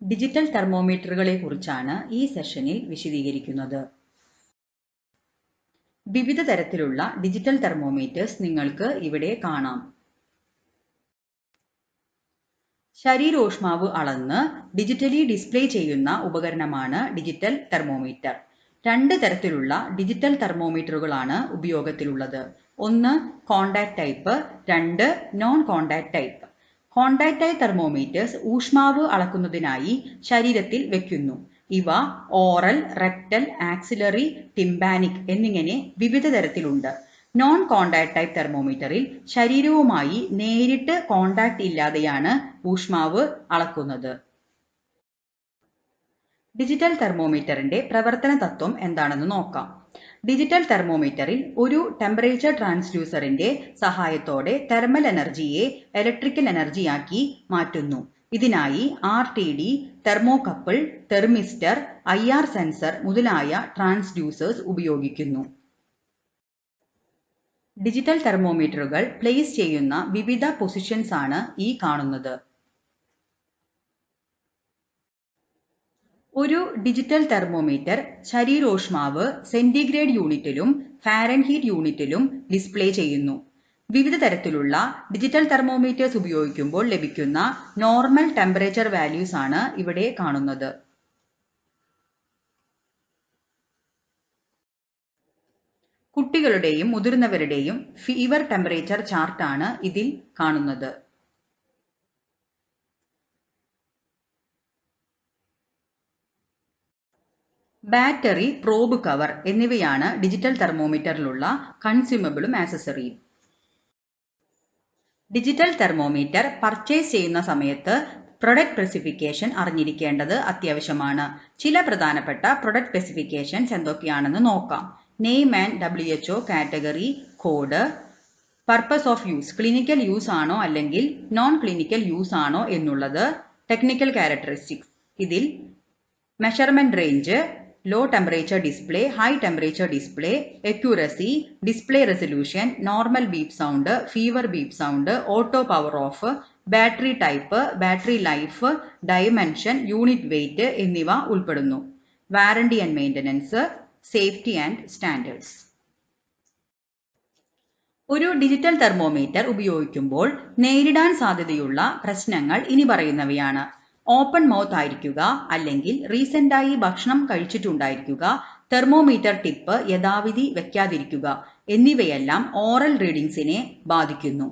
Digital തെർമോമീറ്ററുകളെ കുറിച്ചാണ് ഈ സെഷനിൽ വിശദീകരിക്കുന്നത്. വിവിധ തരത്തിലുള്ള ഡിജിറ്റൽ തെർമോമീറ്റേഴ്സ് നിങ്ങൾക്ക് ഇവിടെ കാണാം. ശരീരോഷ്മാവ് അളന്ന് ഡിജിറ്റലി ഡിസ്പ്ലേ ചെയ്യുന്ന ഉപകരണമാണ് ഡിജിറ്റൽ തെർമോമീറ്റർ. രണ്ട് തരത്തിലുള്ള ഡിജിറ്റൽ തെർമോമീറ്ററുകളാണ് ഉപയോഗത്തിലുള്ളത്. ഒന്ന് കോണ്ടാക്ട് ടൈപ്പ്, രണ്ട് non contact type. Contact type thermometers ഊഷ്മാവ് അളക്കുന്നതിനായി ശരീരത്തിൽ വെക്കുന്നു. ഇവ ഓറൽ, റെക്ടൽ, ആക്സിലറി, ടിംബാനിക് എന്നിങ്ങനെ വിവിധ തരത്തിലുണ്ട്. നോൺ കോണ്ടാക്ട് ടൈപ്പ് തെർമോമീറ്ററിൽ ശരീരവുമായി നേരിട്ട് കോണ്ടാക്ട് ഇല്ലാതെയാണ് ഊഷ്മാവ് അളക്കുന്നത്. ഡിജിറ്റൽ തെർമോമീറ്ററിന്റെ പ്രവർത്തന തത്വം എന്താണെന്ന് നോക്കാം. ഡിജിറ്റൽ തെർമോമീറ്ററിൽ ഒരു ടെമ്പറേച്ചർ ട്രാൻസ്ഡ്യൂസറിന്റെ സഹായത്തോടെ തെർമൽ എനർജിയെ ഇലക്ട്രിക്കൽ എനർജിയാക്കി മാറ്റുന്നു. ഇതിനായി RTD, thermocouple, thermistor, IR sensor മുതലായ ട്രാൻസ്ഡ്യൂസേഴ്സ് ഉപയോഗിക്കുന്നു. ഡിജിറ്റൽ തെർമോമീറ്ററുകൾ പ്ലേസ് ചെയ്യുന്ന വിവിധ പൊസിഷൻസ് ആണ് ഈ കാണുന്നത്. ഒരു ഡിജിറ്റൽ തെർമോമീറ്റർ ശരീരോഷ്മാവ് സെന്റിഗ്രേഡ് യൂണിറ്റിലും ഫാരൻഹീറ്റ് യൂണിറ്റിലും ഡിസ്പ്ലേ ചെയ്യുന്നു. വിവിധ തരത്തിലുള്ള ഡിജിറ്റൽ തെർമോമീറ്റേഴ്സ് ഉപയോഗിക്കുമ്പോൾ ലഭിക്കുന്ന നോർമൽ ടെമ്പറേച്ചർ വാല്യൂസ് ആണ് ഇവിടെ കാണുന്നത്. കുട്ടികളുടെയും മുതിർന്നവരുടെയും ഫീവർ ടെമ്പറേച്ചർ ചാർട്ടാണ് ഇതിൽ കാണുന്നത്. ബാറ്ററി, പ്രോബ് കവർ എന്നിവയാണ് ഡിജിറ്റൽ തെർമോമീറ്ററിലുള്ള കൺസ്യൂമബിളും ആക്സസറിയും. ഡിജിറ്റൽ തെർമോമീറ്റർ പർച്ചേസ് ചെയ്യുന്ന സമയത്ത് പ്രൊഡക്റ്റ് സ്പെസിഫിക്കേഷൻ അറിഞ്ഞിരിക്കേണ്ടത് അത്യാവശ്യമാണ്. ചില പ്രധാനപ്പെട്ട പ്രൊഡക്റ്റ് സ്പെസിഫിക്കേഷൻസ് എന്തൊക്കെയാണെന്ന് നോക്കാം. Name and WHO category code, purpose of use, clinical use ആണോ അല്ലെങ്കിൽ നോൺ ക്ലിനിക്കൽ യൂസ് ആണോ എന്നുള്ളത്, ടെക്നിക്കൽ ക്യാരക്ടറിസ്റ്റിക്സ്. ഇതിൽ measurement range, low temperature display, high temperature display, accuracy, display resolution, normal beep sound, fever beep sound, auto power off, battery type, battery life, dimension, unit weight എന്നിവ ഉൾപ്പെടുന്നു. Warranty and maintenance, safety and standards. ഒരു digital thermometer ഉപയോഗിക്കുമ്പോൾ നേരിടാൻ സാധ്യതയുള്ള പ്രശ്നങ്ങൾ ഇനി പറയുന്നവയാണ്. Open mouth ആയിരിക്കുക, അല്ലെങ്കിൽ റീസെന്റായി ഭക്ഷണം കഴിച്ചിട്ടുണ്ടായിരിക്കുക, തെർമോമീറ്റർ ടിപ്പ് യഥാവിധി വെക്കാതിരിക്കുക എന്നിവയെല്ലാം ഓറൽ റീഡിങ്സിനെ ബാധിക്കുന്നു.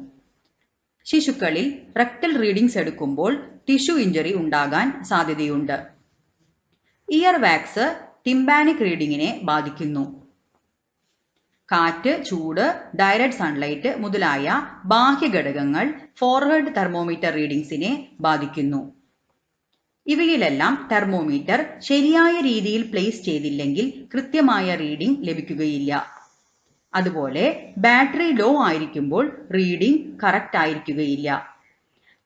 ശിശുക്കളിൽ റെക്ടൽ റീഡിങ്സ് എടുക്കുമ്പോൾ ടിഷ്യൂ ഇഞ്ചറി ഉണ്ടാകാൻ സാധ്യതയുണ്ട്. ഇയർ വാക്സ് ടിംബാനിക് റീഡിങ്ങിനെ ബാധിക്കുന്നു. കാറ്റ്, ചൂട്, ഡയറക്റ്റ് സൺലൈറ്റ് മുതലായ ബാഹ്യ ഘടകങ്ങൾ ഫോർഹെഡ് തെർമോമീറ്റർ റീഡിങ്സിനെ ബാധിക്കുന്നു. ഇവയിലെല്ലാം തെർമോമീറ്റർ ശരിയായ രീതിയിൽ പ്ലേസ് ചെയ്തില്ലെങ്കിൽ കൃത്യമായ റീഡിംഗ് ലഭിക്കുകയില്ല. അതുപോലെ ബാറ്ററി ലോ ആയിരിക്കുമ്പോൾ റീഡിംഗ് കറക്റ്റ് ആയിരിക്കുകയില്ല.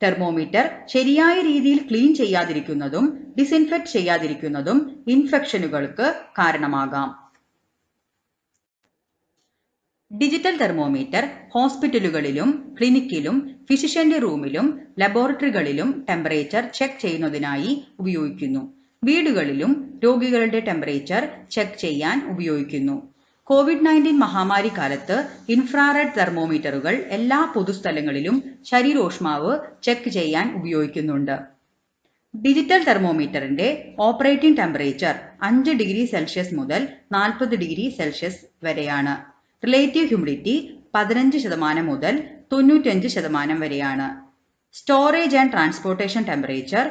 തെർമോമീറ്റർ ശരിയായ രീതിയിൽ ക്ലീൻ ചെയ്യാതിരിക്കുന്നതും ഡിസിൻഫെക്റ്റ് ചെയ്യാതിരിക്കുന്നതും ഇൻഫെക്ഷനുകൾക്ക് കാരണമാകാം. ഡിജിറ്റൽ തെർമോമീറ്റർ ഹോസ്പിറ്റലുകളിലും ക്ലിനിക്കിലും ഫിസിഷ്യന്റെ റൂമിലും ലബോറട്ടറികളിലും ടെമ്പറേച്ചർ ചെക്ക് ചെയ്യുന്നതിനായി ഉപയോഗിക്കുന്നു. വീടുകളിലും രോഗികളുടെ ടെമ്പറേച്ചർ ചെക്ക് ചെയ്യാൻ ഉപയോഗിക്കുന്നു. COVID-19 മഹാമാരി കാലത്ത് ഇൻഫ്രാറെഡ് തെർമോമീറ്ററുകൾ എല്ലാ പൊതുസ്ഥലങ്ങളിലും ശരീരോഷ്മാവ് ചെക്ക് ചെയ്യാൻ ഉപയോഗിക്കുന്നുണ്ട്. ഡിജിറ്റൽ തെർമോമീറ്ററിന്റെ ഓപ്പറേറ്റിംഗ് ടെമ്പറേച്ചർ 5 ഡിഗ്രി സെൽഷ്യസ് മുതൽ 40 ഡിഗ്രി സെൽഷ്യസ് വരെയാണ്. റിലേറ്റീവ് ഹ്യൂമിഡിറ്റി 15% മുതൽ 95% വരെയാണ്. Storage and transportation temperature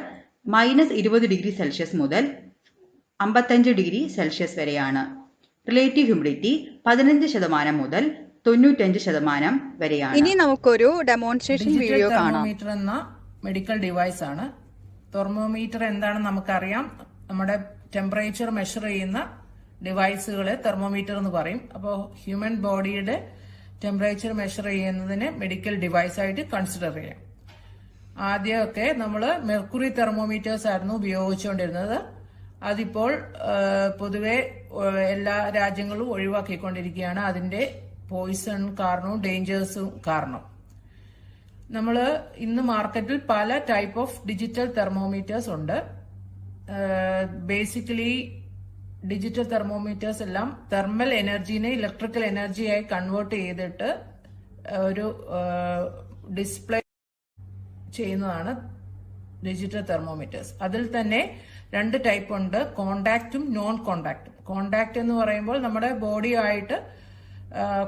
-20 degree Celsius മുതൽ 55 ഡിഗ്രി സെൽഷ്യസ് വരെയാണ്. റിലേറ്റീവ് ഹ്യൂമിഡിറ്റി 15% മുതൽ 95% വരെയാണ്. ഇനി നമുക്കൊരു ഡെമോൺസ്ട്രേഷൻ വീഡിയോ കാണാം. തെർമോമീറ്റർ എന്ന മെഡിക്കൽ ഡിവൈസ് ആണ്. തെർമോമീറ്റർ എന്താണെന്ന് നമുക്കറിയാം. നമ്മുടെ ടെമ്പറേച്ചർ മെഷർ ചെയ്യുന്ന ഡിവൈസുകളെ തെർമോമീറ്റർ എന്ന് പറയും. അപ്പോൾ ഹ്യൂമൻ ബോഡിയുടെ ടെമ്പറേച്ചർ മെഷർ ചെയ്യുന്നതിന് മെഡിക്കൽ ഡിവൈസ് ആയിട്ട് കൺസിഡർ ചെയ്യാം. ആദ്യമൊക്കെ നമ്മൾ മെർക്കുറി തെർമോമീറ്റേഴ്സ് ആയിരുന്നു ഉപയോഗിച്ചുകൊണ്ടിരുന്നത്. അതിപ്പോൾ പൊതുവെ എല്ലാ രാജ്യങ്ങളും ഒഴിവാക്കിക്കൊണ്ടിരിക്കുകയാണ്. അതിന്റെ പോയിസൺ കാരണവും ഡേഞ്ചേഴ്സും കാരണം. നമ്മൾ ഇന്ന് മാർക്കറ്റിൽ പല ടൈപ്പ് ഓഫ് ഡിജിറ്റൽ തെർമോമീറ്റേഴ്സ് ഉണ്ട്. ബേസിക്കലി ഡിജിറ്റൽ തെർമോമീറ്റേഴ്സ് എല്ലാം തെർമൽ എനർജീനെ ഇലക്ട്രിക്കൽ എനർജിയായി കൺവേർട്ട് ചെയ്തിട്ട് ഒരു ഡിസ്പ്ലേ ചെയ്യുന്നതാണ് ഡിജിറ്റൽ തെർമോമീറ്റേഴ്സ്. അതിൽ തന്നെ 2 ടൈപ്പ് ഉണ്ട്, കോണ്ടാക്റ്റും നോൺ കോണ്ടാക്റ്റും. കോണ്ടാക്ട് എന്ന് പറയുമ്പോൾ നമ്മുടെ ബോഡി ആയിട്ട്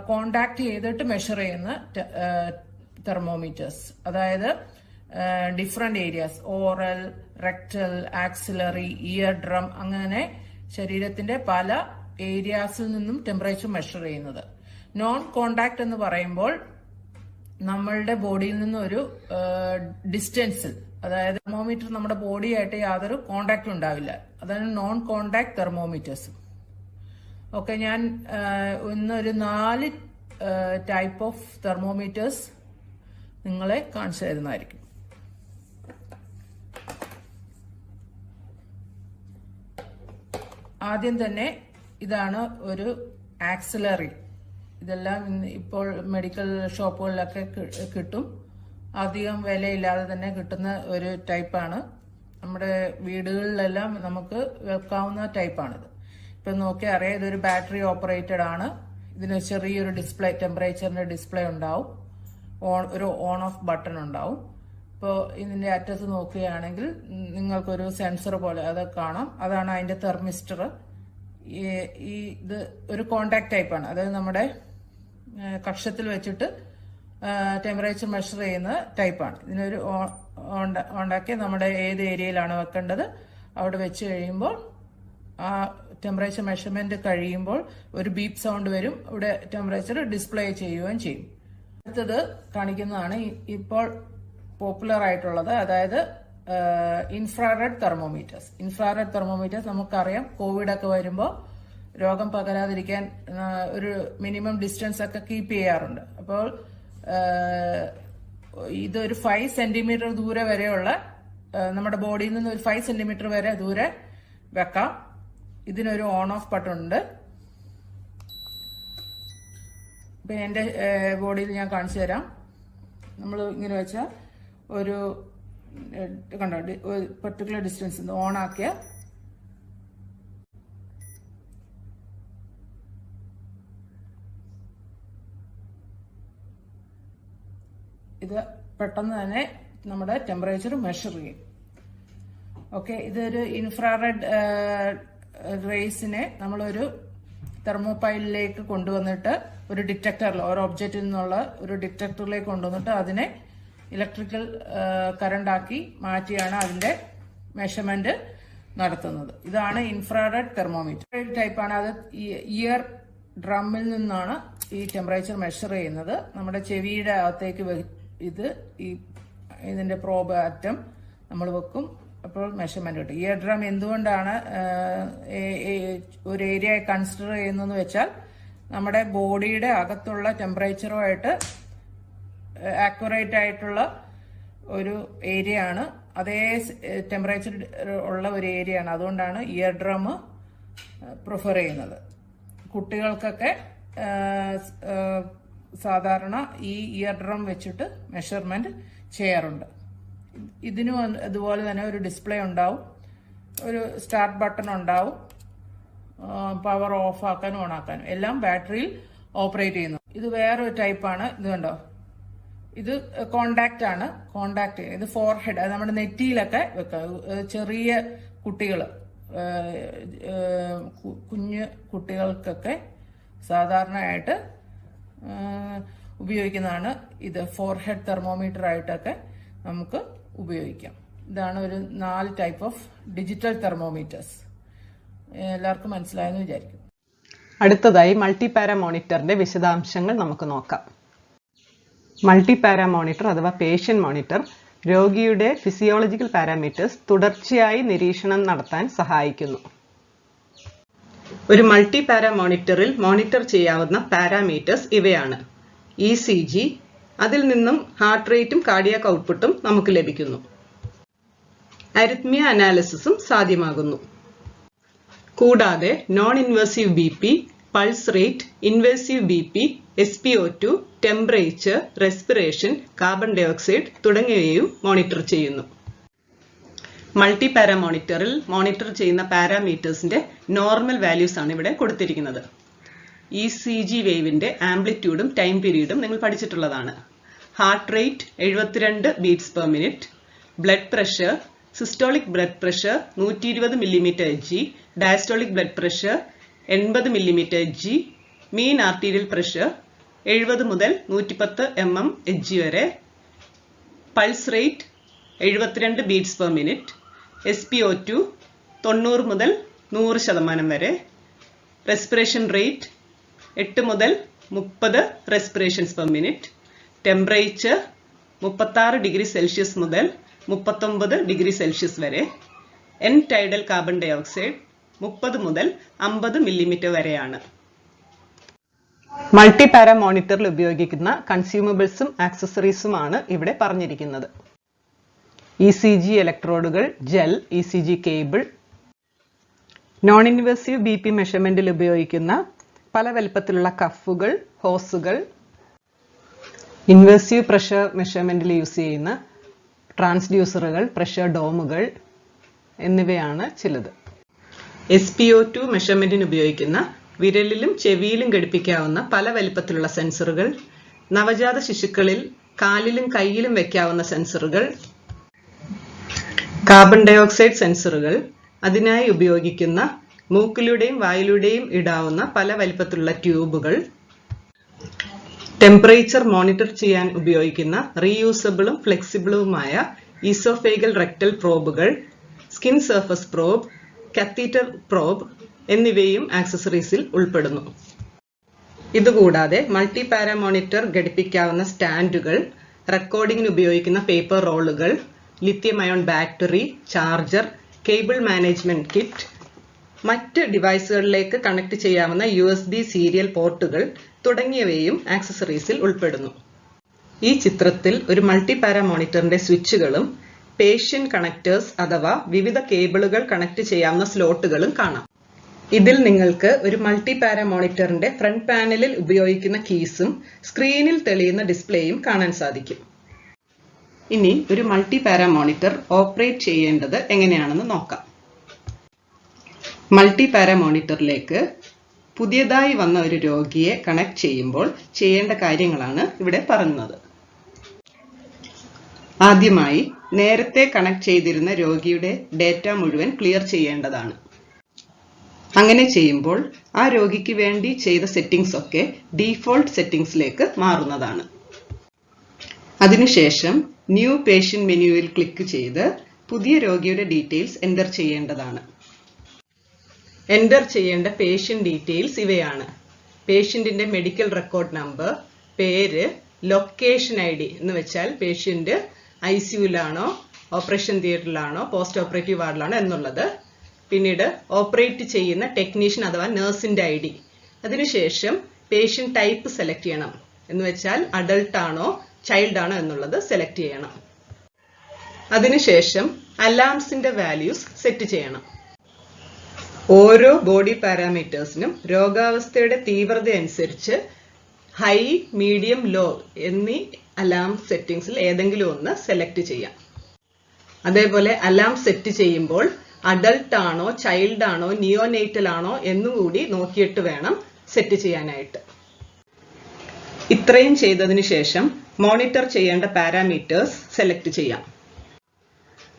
കോണ്ടാക്ട് ചെയ്തിട്ട് മെഷർ ചെയ്യുന്ന തെർമോമീറ്റേഴ്സ്. അതായത് different areas, oral, rectal, axillary, ear drum, അങ്ങനെ ശരീരത്തിന്റെ പല ഏരിയാസിൽ നിന്നും ടെമ്പറേച്ചർ മെഷർ ചെയ്യുന്നത്. നോൺ കോണ്ടാക്ട് എന്ന് പറയുമ്പോൾ നമ്മളുടെ ബോഡിയിൽ നിന്ന് ഒരു ഡിസ്റ്റൻസിൽ, അതായത് തെർമോമീറ്റർ നമ്മുടെ ബോഡിയായിട്ട് യാതൊരു കോണ്ടാക്റ്റും ഉണ്ടാവില്ല. അതാണ് നോൺ കോണ്ടാക്ട് തെർമോമീറ്റേഴ്സ്. ഓക്കെ, ഞാൻ ഇന്നൊരു 4 ടൈപ്പ് ഓഫ് തെർമോമീറ്റേഴ്സ് നിങ്ങളെ കാണിച്ചു തരുന്നതായിരിക്കും. ആദ്യം തന്നെ ഇതാണ് ഒരു ആക്സിലറി. ഇതെല്ലാം ഇപ്പോൾ മെഡിക്കൽ ഷോപ്പുകളിലൊക്കെ കിട്ടും. അധികം വിലയില്ലാതെ തന്നെ കിട്ടുന്ന ഒരു ടൈപ്പാണ്. നമ്മുടെ വീടുകളിലെല്ലാം നമുക്ക് വെക്കാവുന്ന ടൈപ്പാണിത്. ഇപ്പം നോക്കിയാൽ അറിയാം, ഇതൊരു ബാറ്ററി ഓപ്പറേറ്റഡ് ആണ്. ഇതിന് ചെറിയൊരു ഡിസ്പ്ലേ, ടെമ്പറേച്ചറിന്റെ ഡിസ്പ്ലേ ഉണ്ടാവും, ഒരു ഓൺ ഓഫ് ബട്ടൺ ഉണ്ടാവും. ഇപ്പോൾ ഇതിന്റെ അറ്റത്ത് നോക്കുകയാണെങ്കിൽ നിങ്ങൾക്കൊരു സെൻസർ പോലെ അത് കാണാം. അതാണ് അതിന്റെ തെർമിസ്റ്റർ. ഇത് ഒരു കോണ്ടാക്ട് ടൈപ്പാണ്. അതായത് നമ്മുടെ കക്ഷത്തിൽ വെച്ചിട്ട് ടെമ്പറേച്ചർ മെഷർ ചെയ്യുന്ന ടൈപ്പാണ്. ഇതിനൊരു ഉണ്ടാക്കി നമ്മുടെ ഏത് ഏരിയയിലാണ് വെക്കേണ്ടത് അവിടെ വെച്ച് കഴിയുമ്പോൾ ആ ടെമ്പറേച്ചർ മെഷർമെന്റ് കഴിയുമ്പോൾ ഒരു ബീപ്പ് സൗണ്ട് വരും. ഇവിടെ ടെമ്പറേച്ചർ ഡിസ്പ്ലേ ചെയ്യുകയും ചെയ്യും. അടുത്തത് കാണിക്കുന്നതാണ് ഇപ്പോൾ പോപ്പുലർ ആയിട്ടുള്ളത്, അതായത് ഇൻഫ്രാറെഡ് തെർമോമീറ്റേഴ്സ്. ഇൻഫ്രാറെഡ് തെർമോമീറ്റേഴ്സ് നമുക്കറിയാം, കോവിഡ് ഒക്കെ വരുമ്പോൾ രോഗം പകരാതിരിക്കാൻ ഒരു മിനിമം ഡിസ്റ്റൻസ് ഒക്കെ കീപ്പ് ചെയ്യാറുണ്ട്. അപ്പോൾ ഇതൊരു 5 സെന്റിമീറ്റർ ദൂരെ വരെയുള്ള, നമ്മുടെ ബോഡിയിൽ നിന്ന് ഒരു 5 സെന്റിമീറ്റർ വരെ ദൂരെ വെക്കാം. ഇതിനൊരു ഓൺ ഓഫ് ബട്ടൺ ഉണ്ട്. ഇപ്പൊ എന്റെ ബോഡിയിൽ ഞാൻ കാണിച്ചു തരാം. നമ്മൾ ഇങ്ങനെ വെച്ചാൽ ഒരു കണ്ടോ, പെർട്ടിക്കുലർ ഡിസ്റ്റൻസ് ഓൺ ആക്കിയ ഇത് പെട്ടെന്ന് തന്നെ നമ്മുടെ ടെമ്പറേച്ചർ മെഷർ ചെയ്യും. ഓക്കെ, ഇതൊരു ഇൻഫ്രാറെഡ് റേസിനെ നമ്മളൊരു തെർമോപൈലിലേക്ക് കൊണ്ടുവന്നിട്ട് ഒരു ഡിറ്റക്ടറിൽ, ഒരു ഒബ്ജക്റ്റിൽ നിന്നുള്ള ഒരു ഡിറ്റക്ടറിലേക്ക് കൊണ്ടുവന്നിട്ട് അതിനെ ഇലക്ട്രിക്കൽ കറണ്ട് ആക്കി മാറ്റിയാണ് അതിന്റെ മെഷർമെന്റ് നടത്തുന്നത്. ഇതാണ് ഇൻഫ്രാറെഡ് തെർമോമീറ്റർ ടൈപ്പാണ്. അത് ഇയർ ഡ്രമ്മിൽ നിന്നാണ് ഈ ടെമ്പറേച്ചർ മെഷർ ചെയ്യുന്നത്. നമ്മുടെ ചെവിയുടെ അകത്തേക്ക് ഇതിന്റെ പ്രോബ് അറ്റം നമ്മൾ വെക്കും. അപ്പോൾ മെഷർമെന്റ് കിട്ടും. ഇയർ ഡ്രം എന്തുകൊണ്ടാണ് ഒരു ഏരിയ കൺസിഡർ ചെയ്യുന്നതെന്ന് വെച്ചാൽ നമ്മുടെ ബോഡിയുടെ അകത്തുള്ള ടെമ്പറേച്ചറുമായിട്ട് ആക്യുറേറ്റ് ആയിട്ടുള്ള ഒരു ഏരിയ ആണ്. അതേ ടെമ്പറേച്ചർ ഉള്ള ഒരു ഏരിയ ആണ്. അതുകൊണ്ടാണ് ഇയർ ഡ്രം പ്രിഫർ ചെയ്യുന്നത്. കുട്ടികൾക്കൊക്കെ സാധാരണ ഈ ഇയർ ഡ്രം വെച്ചിട്ട് മെഷർമെന്റ് ചെയ്യാറുണ്ട്. ഇതിനും അതുപോലെ തന്നെ ഒരു ഡിസ്പ്ലേ ഉണ്ടാവും, ഒരു സ്റ്റാർട്ട് ബട്ടൺ ഉണ്ടാവും, പവർ ഓഫ് ആക്കാനും ഓൺ ആക്കാനും എല്ലാം ബാറ്ററിയിൽ ഓപ്പറേറ്റ് ചെയ്യുന്നു. ഇത് വേറൊരു ടൈപ്പാണ്. ഇത് കണ്ടോ, ഇത് കോണ്ടാക്ട് ആണ്. കോണ്ടാക്ട് ഇത് ഫോർഹെഡ്, അത് നമ്മുടെ നെറ്റിയിലൊക്കെ വെക്കാം. ചെറിയ കുട്ടികൾ, കുഞ്ഞു കുട്ടികൾക്കൊക്കെ സാധാരണയായിട്ട് ഉപയോഗിക്കുന്നതാണ്. ഇത് ഫോർഹെഡ് തെർമോമീറ്റർ ആയിട്ടൊക്കെ നമുക്ക് ഉപയോഗിക്കാം. ഇതാണ് ഒരു 4 ടൈപ്പ് ഓഫ് ഡിജിറ്റൽ തെർമോമീറ്റേഴ്സ്. എല്ലാവർക്കും മനസ്സിലായെന്ന് വിചാരിക്കും. അടുത്തതായി മൾട്ടിപാര മോണിറ്ററിന്റെ വിശദാംശങ്ങൾ നമുക്ക് നോക്കാം. മൾട്ടിപാര മോണിറ്റർ അഥവാ പേഷ്യന്റ് മോണിറ്റർ രോഗിയുടെ ഫിസിയോളജിക്കൽ പാരാമീറ്റേഴ്സ് തുടർച്ചയായി നിരീക്ഷണം നടത്താൻ സഹായിക്കുന്നു. ഒരു മൾട്ടിപാര മോണിറ്ററിൽ മോണിറ്റർ ചെയ്യാവുന്ന പാരാമീറ്റേഴ്സ് ഇവയാണ്: ECG, അതിൽ നിന്നും ഹാർട്ട് റേറ്റും കാർഡിയാക് ഔട്ട്പുട്ടും നമുക്ക് ലഭിക്കുന്നു. അരിത്മിയ അനാലിസിസും സാധ്യമാകുന്നു. കൂടാതെ non invasive BP, pulse rate, invasive BP, SpO2, temperature, respiration, carbon dioxide തുടങ്ങിയവയും മോണിറ്റർ ചെയ്യുന്നു. മൾട്ടി പാരാ മോണിറ്ററിൽ മോണിറ്റർ ചെയ്യുന്ന പാരാമീറ്റേഴ്സിന്റെ നോർമൽ വാല്യൂസ് ആണ് ഇവിടെ കൊടുത്തിരിക്കുന്നത്. ECG വേവിന്റെ ആംപ്ലിറ്റ്യൂഡും ടൈം പീരീഡും നിങ്ങൾ പഠിച്ചിട്ടുള്ളതാണ്. Heart rate 72 beats per minute, blood pressure, systolic blood pressure 120 mm/Hg, diastolic blood pressure 80 mm/Hg, mean arterial pressure 70 മുതൽ 110 mm/Hg വരെ, pulse rate 72 beats per minute, SpO2 90 മുതൽ 100% വരെ, റെസ്പിറേഷൻ റേറ്റ് 8 മുതൽ 30 റെസ്പിറേഷൻസ് പെർ മിനിറ്റ്, ടെമ്പറേച്ചർ 36°C മുതൽ 39 °C വരെ, end tidal carbon dioxide 30 മുതൽ 50 mm വരെയാണ്. Multi para മോണിറ്ററിൽ ഉപയോഗിക്കുന്ന കൺസ്യൂമബിൾസും ആക്സസറീസുമാണ് ഇവിടെ പറഞ്ഞിരിക്കുന്നത്. ECG ഇലക്ട്രോഡുകൾ, gel, ECG cable, non invasive BP മെഷർമെന്റിൽ ഉപയോഗിക്കുന്ന പല വലുപ്പത്തിലുള്ള കഫുകൾ, ഹോസുകൾ, ഇൻവേസീവ് പ്രഷർ മെഷർമെന്റിൽ യൂസ് ചെയ്യുന്ന ട്രാൻസ്ഡ്യൂസറുകൾ, പ്രഷർ ഡോമുകൾ എന്നിവയാണ് ചിലത്. SpO2 മെഷർമെന്റിന് ഉപയോഗിക്കുന്ന വിരലിലും ചെവിയിലും ഘടിപ്പിക്കാവുന്ന പല വലുപ്പത്തിലുള്ള സെൻസറുകൾ, നവജാത ശിശുക്കളിൽ കാലിലും കൈയിലും വെക്കാവുന്ന സെൻസറുകൾ, കാർബൺ ഡൈ ഓക്സൈഡ് സെൻസറുകൾ, അതിനായി ഉപയോഗിക്കുന്ന മൂക്കിലൂടെയും വായിലൂടെയും ഇടാവുന്ന പല വലിപ്പത്തിലുള്ള ട്യൂബുകൾ, ടെമ്പറേച്ചർ മോണിറ്റർ ചെയ്യാൻ ഉപയോഗിക്കുന്ന റീയൂസബിളും ഫ്ലെക്സിബിളുമായ ഈസോഫേഗൽ റെക്ടൽ പ്രോബുകൾ, skin surface probe, catheter probe എന്നിവയും ആക്സസറീസിൽ ഉൾപ്പെടുന്നു. ഇതുകൂടാതെ മൾട്ടി പാരാ മോണിറ്റർ ഘടിപ്പിക്കാവുന്ന സ്റ്റാൻഡുകൾ, റെക്കോർഡിംഗിന് ഉപയോഗിക്കുന്ന പേപ്പർ റോളുകൾ, lithium ion battery, charger, cable management kit, മറ്റ് ഡിവൈസുകളിലേക്ക് കണക്ട് ചെയ്യാവുന്ന USB സീരിയൽ പോർട്ടുകൾ തുടങ്ങിയവയും ആക്സസറീസിൽ ഉൾപ്പെടുന്നു. ഈ ചിത്രത്തിൽ ഒരു മൾട്ടി പാരാ മോണിറ്ററിന്റെ സ്വിച്ചുകളും പേഷ്യൻ കണക്ടേഴ്സ് അഥവാ വിവിധ കേബിളുകൾ കണക്ട് ചെയ്യാവുന്ന സ്ലോട്ടുകളും കാണാം. ഇതിൽ നിങ്ങൾക്ക് ഒരു മൾട്ടി പാരാ മോണിറ്ററിന്റെ ഫ്രണ്ട് പാനലിൽ ഉപയോഗിക്കുന്ന കീസും സ്ക്രീനിൽ തെളിയുന്ന ഡിസ്പ്ലേയും കാണാൻ സാധിക്കും. ഇനി ഒരു മൾട്ടി പാരാ മോണിറ്റർ ഓപ്പറേറ്റ് ചെയ്യേണ്ടത് എങ്ങനെയാണെന്ന് നോക്കാം. മൾട്ടി പാരാ മോണിറ്ററിലേക്ക് പുതിയതായി വന്ന ഒരു രോഗിയെ കണക്ട് ചെയ്യുമ്പോൾ ചെയ്യേണ്ട കാര്യങ്ങളാണ് ഇവിടെ പറയുന്നത്. ആദ്യമായി നേരത്തെ കണക്ട് ചെയ്തിരുന്ന രോഗിയുടെ ഡേറ്റ മുഴുവൻ ക്ലിയർ ചെയ്യേണ്ടതാണ്. അങ്ങനെ ചെയ്യുമ്പോൾ ആ രോഗിക്ക് വേണ്ടി ചെയ്ത സെറ്റിംഗ്സ് ഒക്കെ ഡീഫോൾട്ട് സെറ്റിംഗ്സിലേക്ക് മാറുന്നതാണ്. അതിനുശേഷം ന്യൂ പേഷ്യന്റ് മെനുവിൽ ക്ലിക്ക് ചെയ്ത് പുതിയ രോഗിയുടെ ഡീറ്റെയിൽസ് എൻ്റർ ചെയ്യേണ്ടതാണ്. എൻ്റർ ചെയ്യേണ്ട പേഷ്യന്റ് ഡീറ്റെയിൽസ് ഇവയാണ്: പേഷ്യന്റിന്റെ മെഡിക്കൽ റെക്കോർഡ് നമ്പർ, പേര്, ലൊക്കേഷൻ ID എന്ന് വെച്ചാൽ പേഷ്യന്റ് ICUലാണോ, ഓപ്പറേഷൻ തിയേറ്ററിലാണോ, പോസ്റ്റ് ഓപ്പറേറ്റീവ് വാർഡിലാണോ എന്നുള്ളത്, പിന്നീട് ഓപ്പറേറ്റ് ചെയ്യുന്ന ടെക്നീഷ്യൻ അഥവാ നഴ്സിന്റെ ID, അതിനുശേഷം പേഷ്യന്റ് ടൈപ്പ് സെലക്ട് ചെയ്യണം, എന്ന് വെച്ചാൽ അഡൾട്ട് ആണോ ചൈൽഡ് ആണോ എന്നുള്ളത് സെലക്ട് ചെയ്യണം. അതിനുശേഷം അലാംസിന്റെ വാല്യൂസ് സെറ്റ് ചെയ്യണം. ഓരോ ബോഡി പാരാമീറ്റേഴ്സിനും രോഗാവസ്ഥയുടെ തീവ്രത അനുസരിച്ച് ഹൈ, മീഡിയം, ലോ എന്നീ അലാം സെറ്റിംഗ്സിൽ ഏതെങ്കിലും ഒന്ന് സെലക്ട് ചെയ്യാം. അതേപോലെ അലാം സെറ്റ് ചെയ്യുമ്പോൾ അഡൾട്ട് ആണോ ചൈൽഡ് ആണോ നിയോനേറ്റൽ ആണോ എന്നുകൂടി നോക്കിയിട്ട് വേണം സെറ്റ് ചെയ്യാനായിട്ട്. ഇത്രയും ചെയ്തതിനു ശേഷം മോണിറ്റർ ചെയ്യേണ്ട പാരാമീറ്റേഴ്സ് സെലക്ട് ചെയ്യാം.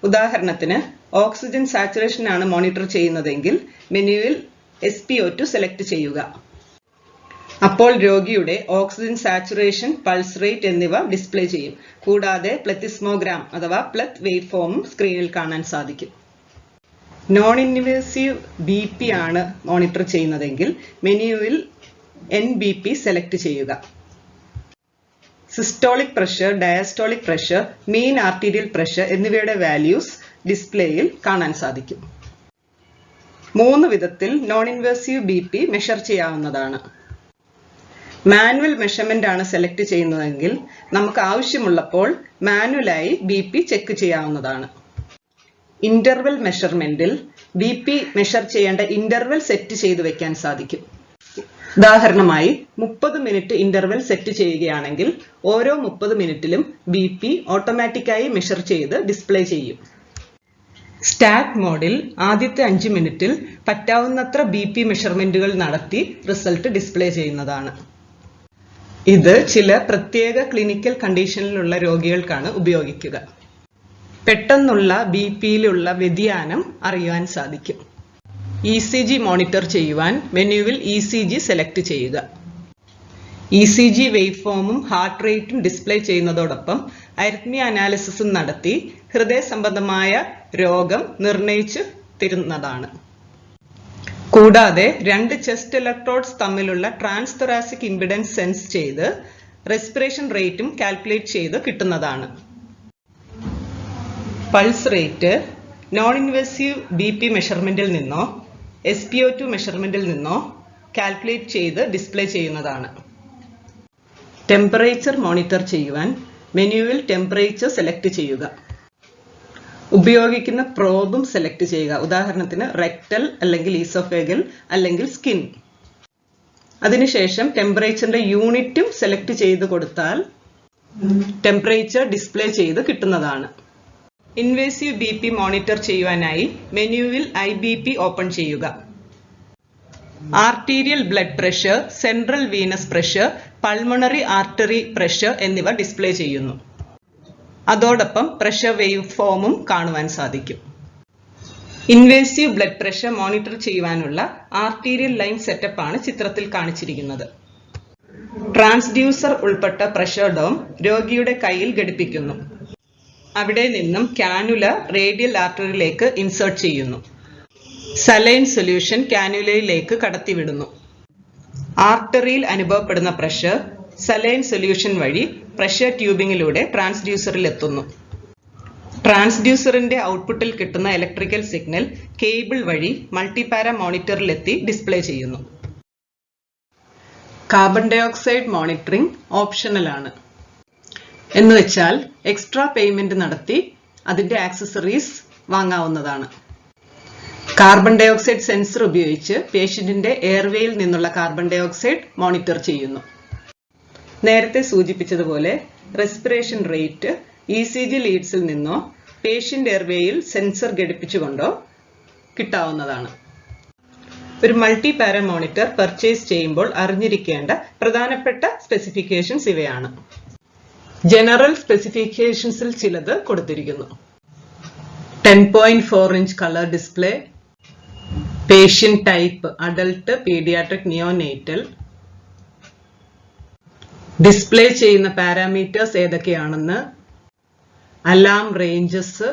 ഉദാഹരണത്തിന് ഓക്സിജൻ സാച്ചുറേഷൻ ആണ് മോണിറ്റർ ചെയ്യുന്നതെങ്കിൽ മെനുവിൽ SpO2 സെലക്ട് ചെയ്യുക. അപ്പോൾ രോഗിയുടെ ഓക്സിജൻ സാച്ചുറേഷൻ, പൾസ് റേറ്റ് എന്നിവ ഡിസ്പ്ലേ ചെയ്യും. കൂടാതെ പ്ലെത്തിസ്മോഗ്രാം അഥവാ പ്ലെത്ത് വേവ് ഫോമും സ്ക്രീനിൽ കാണാൻ സാധിക്കും. നോൺ ഇൻവേസീവ് BP ആണ് മോണിറ്റർ ചെയ്യുന്നതെങ്കിൽ മെനുവിൽ NBP സെലക്ട് ചെയ്യുക. സിസ്റ്റോളിക് പ്രഷർ, ഡയസ്റ്റോളിക് പ്രഷർ, മീൻ ആർട്ടീരിയൽ പ്രഷർ എന്നിവയുടെ വാല്യൂസ് ഡിസ്പ്ലേയിൽ കാണാൻ സാധിക്കും. 3 വിധത്തിൽ നോൺ ഇൻവേസീവ് BP മെഷർ ചെയ്യാവുന്നതാണ്. മാനുവൽ മെഷർമെന്റ് ആണ് സെലക്ട് ചെയ്യുന്നതെങ്കിൽ നമുക്ക് ആവശ്യമുള്ളപ്പോൾ മാനുവലായി BP ചെക്ക് ചെയ്യാവുന്നതാണ്. ഇന്റർവെൽ മെഷർമെന്റിൽ BP മെഷർ ചെയ്യേണ്ട ഇന്റർവെൽ സെറ്റ് ചെയ്തു വെക്കാൻ സാധിക്കും. ഉദാഹരണമായി 30 മിനിറ്റ് ഇന്റർവെൽ സെറ്റ് ചെയ്യുകയാണെങ്കിൽ ഓരോ 30 മിനിറ്റിലും BP ഓട്ടോമാറ്റിക്കായി മെഷർ ചെയ്ത് ഡിസ്പ്ലേ ചെയ്യും. സ്റ്റാറ്റ് മോഡിൽ ആദ്യത്തെ 5 മിനിറ്റിൽ പറ്റാവുന്നത്ര BP മെഷർമെന്റുകൾ നടത്തി റിസൾട്ട് ഡിസ്പ്ലേ ചെയ്യുന്നതാണ്. ഇത് ചില പ്രത്യേക ക്ലിനിക്കൽ കണ്ടീഷനിലുള്ള രോഗികൾക്കാണ് ഉപയോഗിക്കുക. പെട്ടെന്നുള്ള BPയിലുള്ള വ്യതിയാനം അറിയുവാൻ സാധിക്കും. ECG മോണിറ്റർ ചെയ്യുവാൻ മെനുവിൽ ECG സെലക്ട് ചെയ്യുക. ECG വേവ് ഫോമും ഹാർട്ട് റേറ്റും ഡിസ്പ്ലേ ചെയ്യുന്നതോടൊപ്പം അരിത്മിയ അനാലിസിസും നടത്തി ഹൃദയ സംബന്ധമായ രോഗം നിർണയിച്ചു തരുന്നതാണ്. കൂടാതെ 2 ചെസ്റ്റ് ഇലക്ട്രോഡ്സ് തമ്മിലുള്ള ട്രാൻസ് തൊറാസിക് ഇംപിഡൻസ് സെൻസ് ചെയ്ത് റെസ്പിറേഷൻ റേറ്റും കാൽക്കുലേറ്റ് ചെയ്ത് കിട്ടുന്നതാണ്. Pulse rate non invasive BP മെഷർമെന്റിൽ നിന്നോ SpO2 മെഷർമെന്റിൽ നിന്നോ കാൽക്കുലേറ്റ് ചെയ്ത് ഡിസ്പ്ലേ ചെയ്യുന്നതാണ്. ടെമ്പറേച്ചർ മോണിറ്റർ ചെയ്യുവാൻ മെനുവിൽ ടെമ്പറേച്ചർ സെലക്ട് ചെയ്യുക. ഉപയോഗിക്കുന്ന പ്രോബും സെലക്ട് ചെയ്യുക. ഉദാഹരണത്തിന് റെക്ടൽ അല്ലെങ്കിൽ ഈസോഫേഗൽ അല്ലെങ്കിൽ സ്കിൻ. അതിനുശേഷം ടെമ്പറേച്ചറിന്റെ യൂണിറ്റും സെലക്ട് ചെയ്ത് കൊടുത്താൽ ടെമ്പറേച്ചർ ഡിസ്പ്ലേ ചെയ്ത് കിട്ടുന്നതാണ്. ഇൻവേസീവ് BP മോണിറ്റർ ചെയ്യുവാനായി മെനുവിൽ IBP ഓപ്പൺ ചെയ്യുക. Arterial blood pressure, central Venus pressure, pulmonary artery pressure എന്നിവ ഡിസ്പ്ലേ ചെയ്യുന്നു. അതോടൊപ്പം പ്രഷർ വേവ് ഫോമും കാണുവാൻ സാധിക്കും. ഇൻവേസീവ് ബ്ലഡ് പ്രഷർ മോണിറ്റർ ചെയ്യുവാനുള്ള ആർട്ടീരിയൽ ലൈൻ സെറ്റപ്പ് ആണ് ചിത്രത്തിൽ കാണിച്ചിരിക്കുന്നത്. ട്രാൻസ്ഡ്യൂസർ ഉൾപ്പെട്ട പ്രഷർ ഡോം രോഗിയുടെ കയ്യിൽ ഘടിപ്പിക്കുന്നു. അവിടെ നിന്നും കാനുല റേഡിയൽ ആർട്ടറിയിലേക്ക് ഇൻസേർട്ട് ചെയ്യുന്നു. സലൈൻ സൊല്യൂഷൻ കാനുലയിലേക്ക് കടത്തിവിടുന്നു. ആർട്ടറിയിൽ അനുഭവപ്പെടുന്ന പ്രഷർ സലൈൻ സൊല്യൂഷൻ വഴി പ്രഷർ ട്യൂബിങ്ങിലൂടെ ട്രാൻസ്ഡ്യൂസറിൽ എത്തുന്നു. ട്രാൻസ്ഡ്യൂസറിന്റെ ഔട്ട്പുട്ടിൽ കിട്ടുന്ന ഇലക്ട്രിക്കൽ സിഗ്നൽ കേബിൾ വഴി മൾട്ടിപാര മോണിറ്ററിലെത്തി ഡിസ്പ്ലേ ചെയ്യുന്നു. കാർബൺ ഡയോക്സൈഡ് മോണിറ്ററിംഗ് ഓപ്ഷണൽ ആണ്. എന്നുവെച്ചാൽ എക്സ്ട്രാ പേയ്മെന്റ് നടത്തി അതിന്റെ ആക്സസറീസ് വാങ്ങാവുന്നതാണ്. കാർബൺ ഡയോക്സൈഡ് സെൻസർ ഉപയോഗിച്ച് പേഷ്യന്റിന്റെ എയർവേയിൽ നിന്നുള്ള കാർബൺ ഡയോക്സൈഡ് മോണിറ്റർ ചെയ്യുന്നു. നേരത്തെ സൂചിപ്പിച്ചതുപോലെ റെസ്പിറേഷൻ റേറ്റ് ECG ലീഡ്സിൽ നിന്നോ പേഷ്യന്റ് എയർവേയിൽ സെൻസർ ഘടിപ്പിച്ചുകൊണ്ടോ കിട്ടാവുന്നതാണ്. ഒരു മൾട്ടി പാര മോണിറ്റർ പർച്ചേസ് ചെയ്യുമ്പോൾ അറിഞ്ഞിരിക്കേണ്ട പ്രധാനപ്പെട്ട സ്പെസിഫിക്കേഷൻസ് ഇവയാണ്. ജനറൽ സ്പെസിഫിക്കേഷൻസിൽ ചിലത് കൊടുത്തിരിക്കുന്നു. 10.4 inch colour display, patient type adult, paediatric, neonatal. Display ചെയ്യുന്ന പാരാമീറ്റേഴ്സ് ഏതൊക്കെയാണെന്ന്, alarm ranges,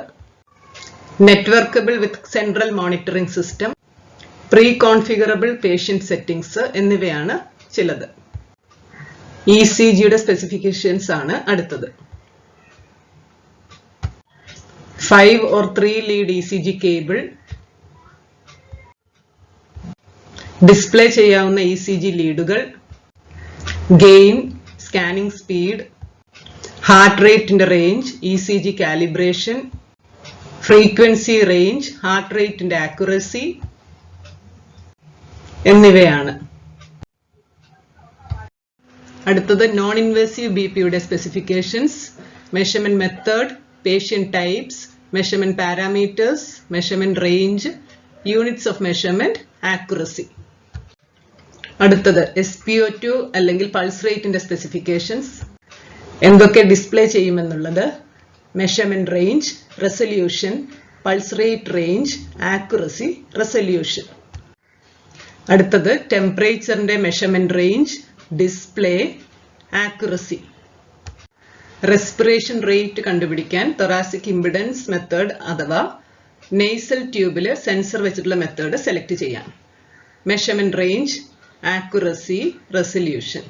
networkable with central monitoring system, pre configurable patient settings എന്നിവയാണ് ചിലത്. ECGയുടെ സ്പെസിഫിക്കേഷൻസ് ആണ് അടുത്തത്. 5 or 3 lead ECG cable, display ചെയ്യാവുന്ന ECG ലീഡുകൾ, ഗെയിൻ, സ്കാനിംഗ് സ്പീഡ്, ഹാർട്ട് റേറ്റിന്റെ range, ECG calibration, frequency range, heart റേറ്റിന്റെ ആക്യുറസി എന്നിവയാണ്. അടുത്തത് നോൺ ഇൻവേസീവ് BPയുടെ specifications, measurement method, patient types, measurement parameters, measurement range, units of measurement, accuracy. അടുത്തത് SpO2 അല്ലെങ്കിൽ pulse റേറ്റിന്റെ സ്പെസിഫിക്കേഷൻസ്, എന്തൊക്കെ ഡിസ്പ്ലേ ചെയ്യുമെന്നുള്ളത്, measurement range, resolution, pulse rate range, accuracy, resolution. അടുത്തത് ടെമ്പറേച്ചറിന്റെ measurement range, display, accuracy. Respiration rate കണ്ടുപിടിക്കാൻ thoracic impedance method അഥവാ nasal ട്യൂബില് സെൻസർ വെച്ചിട്ടുള്ള മെത്തേഡ് സെലക്ട് ചെയ്യാം. Measurement range, accuracy, resolution.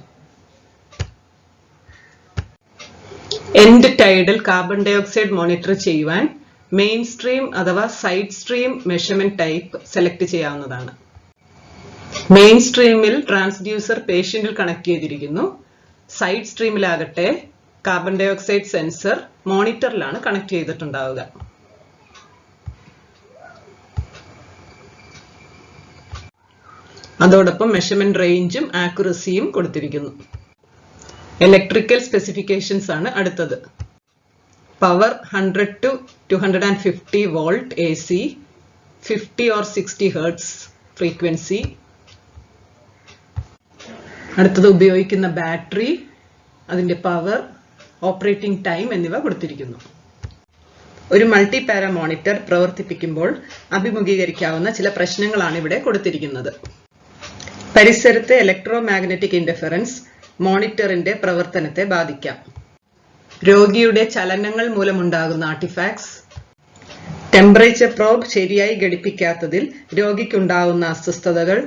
End tidal carbon dioxide monitor ചെയ്യുവാൻ main stream അഥവാ side stream measurement type select ചെയ്യാവുന്നതാണ്. മെയിൻ സ്ട്രീമിൽ ട്രാൻസ്ഡ്യൂസർ പേഷ്യന്റിൽ കണക്ട് ചെയ്തിരിക്കുന്നു. സൈഡ് സ്ട്രീമിലാകട്ടെ കാർബൺ ഡയോക്സൈഡ് സെൻസർ മോണിറ്ററിലാണ് കണക്ട് ചെയ്തിട്ടുണ്ടാവുക. അതോടൊപ്പം മെഷർമെന്റ് റേഞ്ചും ആക്യുറസിയും കൊടുത്തിരിക്കുന്നു. ഇലക്ട്രിക്കൽ സ്പെസിഫിക്കേഷൻസ് ആണ് അടുത്തത്. Power 100 to 250 volt AC, 50 or 60 hertz frequency. അടുത്തത് ഉപയോഗിക്കുന്ന ബാറ്ററി, അതിൻ്റെ പവർ, ഓപ്പറേറ്റിംഗ് ടൈം എന്നിവ കൊടുത്തിരിക്കുന്നു. ഒരു മൾട്ടി പാര മോണിറ്റർ പ്രവർത്തിപ്പിക്കുമ്പോൾ അഭിമുഖീകരിക്കാവുന്ന ചില പ്രശ്നങ്ങളാണ് ഇവിടെ കൊടുത്തിരിക്കുന്നത്. പരിസരത്തെ ഇലക്ട്രോ മാഗ്നറ്റിക് ഇന്റർഫറൻസ് മോണിറ്ററിന്റെ പ്രവർത്തനത്തെ ബാധിക്കാം. രോഗിയുടെ ചലനങ്ങൾ മൂലമുണ്ടാകുന്ന ആർട്ടിഫാക്ട്സ്, ടെമ്പറേച്ചർ പ്രോബ് ശരിയായി ഘടിപ്പിക്കാത്തതിൽ രോഗിക്കുണ്ടാകുന്ന അസ്വസ്ഥതകൾ,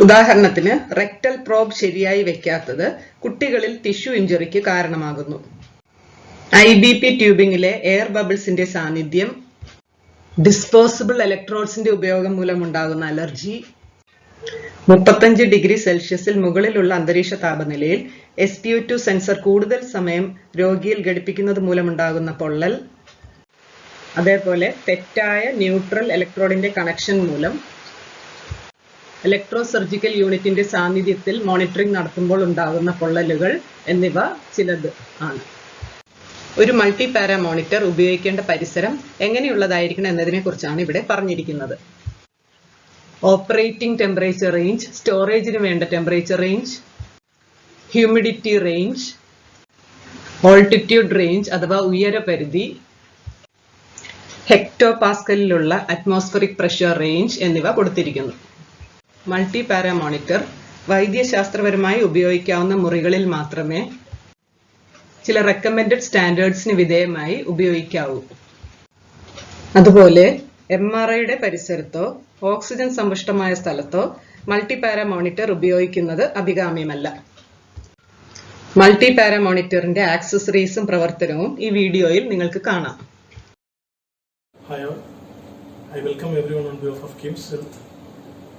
ഉദാഹരണത്തിന് റെക്ടൽ പ്രോബ് ശരിയായി വെക്കാത്തത് കുട്ടികളിൽ ടിഷ്യൂ ഇഞ്ചുറിക്ക് കാരണമാകുന്നു. IBP ട്യൂബിങ്ങിലെ എയർ ബബിൾസിന്റെ സാന്നിധ്യം, ഡിസ്പോസിബിൾ ഇലക്ട്രോഡ്സിന്റെ ഉപയോഗം മൂലമുണ്ടാകുന്ന അലർജി, 35 ഡിഗ്രി സെൽഷ്യസിൽ മുകളിലുള്ള അന്തരീക്ഷ താപനിലയിൽ SpO2 സെൻസർ കൂടുതൽ സമയം രോഗിയിൽ ഘടിപ്പിക്കുന്നത് മൂലമുണ്ടാകുന്ന പൊള്ളൽ, അതേപോലെ തെറ്റായ ന്യൂട്രൽ ഇലക്ട്രോഡിന്റെ കണക്ഷൻ മൂലം ഇലക്ട്രോ സർജിക്കൽ യൂണിറ്റിന്റെ സാന്നിധ്യത്തിൽ മോണിറ്ററിംഗ് നടത്തുമ്പോൾ ഉണ്ടാകുന്ന പൊള്ളലുകൾ എന്നിവ ചിലത് ആണ്. ഒരു മൾട്ടി പാര മോണിറ്റർ ഉപയോഗിക്കേണ്ട പരിസരം എങ്ങനെയുള്ളതായിരിക്കണം എന്നതിനെ കുറിച്ചാണ് ഇവിടെ പറഞ്ഞിരിക്കുന്നത്. ഓപ്പറേറ്റിംഗ് ടെമ്പറേച്ചർ റേഞ്ച്, സ്റ്റോറേജിന് വേണ്ട temperature range, humidity range, altitude range അഥവാ ഉയരപരിധി, ഹെക്ടോ പാസ്കലിലുള്ള അറ്റ്മോസ്ഫറിക് പ്രഷർ റേഞ്ച് എന്നിവ കൊടുത്തിരിക്കുന്നു. മൾട്ടി പാര മോണിറ്റർ വൈദ്യശാസ്ത്രപരമായി ഉപയോഗിക്കാവുന്ന മുറികളിൽ മാത്രമേ ചില റെക്കമെൻഡഡ് സ്റ്റാൻഡേർഡ്സിന് വിധേയമായി ഉപയോഗിക്കാവൂ. അതുപോലെ MRIയുടെ പരിസരത്തോ ഓക്സിജൻ സമ്പുഷ്ടമായ സ്ഥലത്തോ മൾട്ടി പാര മോണിറ്റർ ഉപയോഗിക്കുന്നത് അഭികാമ്യമല്ല. മൾട്ടി പാര മോണിറ്ററിന്റെ ആക്സസറീസും പ്രവർത്തനവും ഈ വീഡിയോയിൽ നിങ്ങൾക്ക് കാണാം. Hi all, I welcome everyone on behalf of KIMS Health.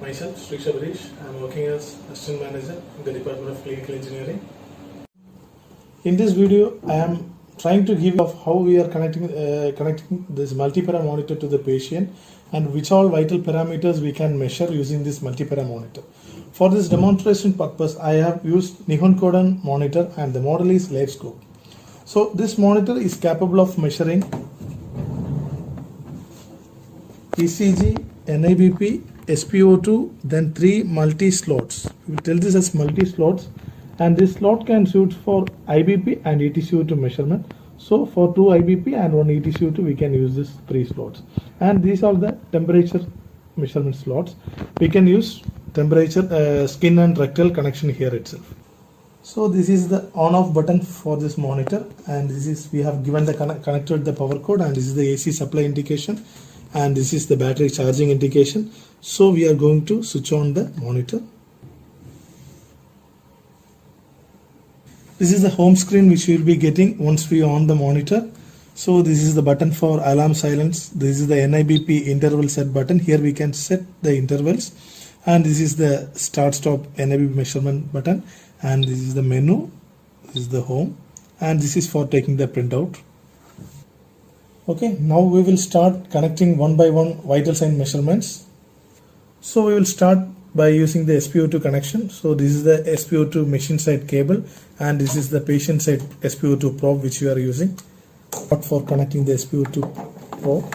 Myself, Sri Shabarish. I am working as Assistant Manager in the Department of Clinical Engineering. In this video, I am trying to give of how we are connecting this multi-para monitor to the patient and which all vital parameters we can measure using this multi-para monitor. For this demonstration purpose, I have used Nihon Kohden monitor and the model is Lightscope. So this monitor is capable of measuring ECG, NIBP, SpO2, then 3 multi-slots. We will tell this as multi-slots, and this slot can suit for IBP and ETCO2 measurement. So for 2 IBP and 1 ETCO2 we can use this 3 slots, and these are the temperature measurement slots. We can use temperature, skin and rectal connection here itself. So this is the on-off button for this monitor, and this is we have given the connected the power cord, and this is the AC supply indication, and this is the battery charging indication. So we are going to switch on the monitor. This is the home screen which we will be getting once we on the monitor. So this is the button for alarm silence. This is the NIBP interval set button. Here we can set the intervals, and this is the start stop NIBP measurement button, and this is the menu. This is the home, and this is for taking the printout. Okay, now we will start connecting one by one vital sign measurements. So we will start by using the SpO2 connection. So this is the SpO2 machine side cable, and this is the patient side SpO2 probe which we are using. But for connecting the SpO2 probe,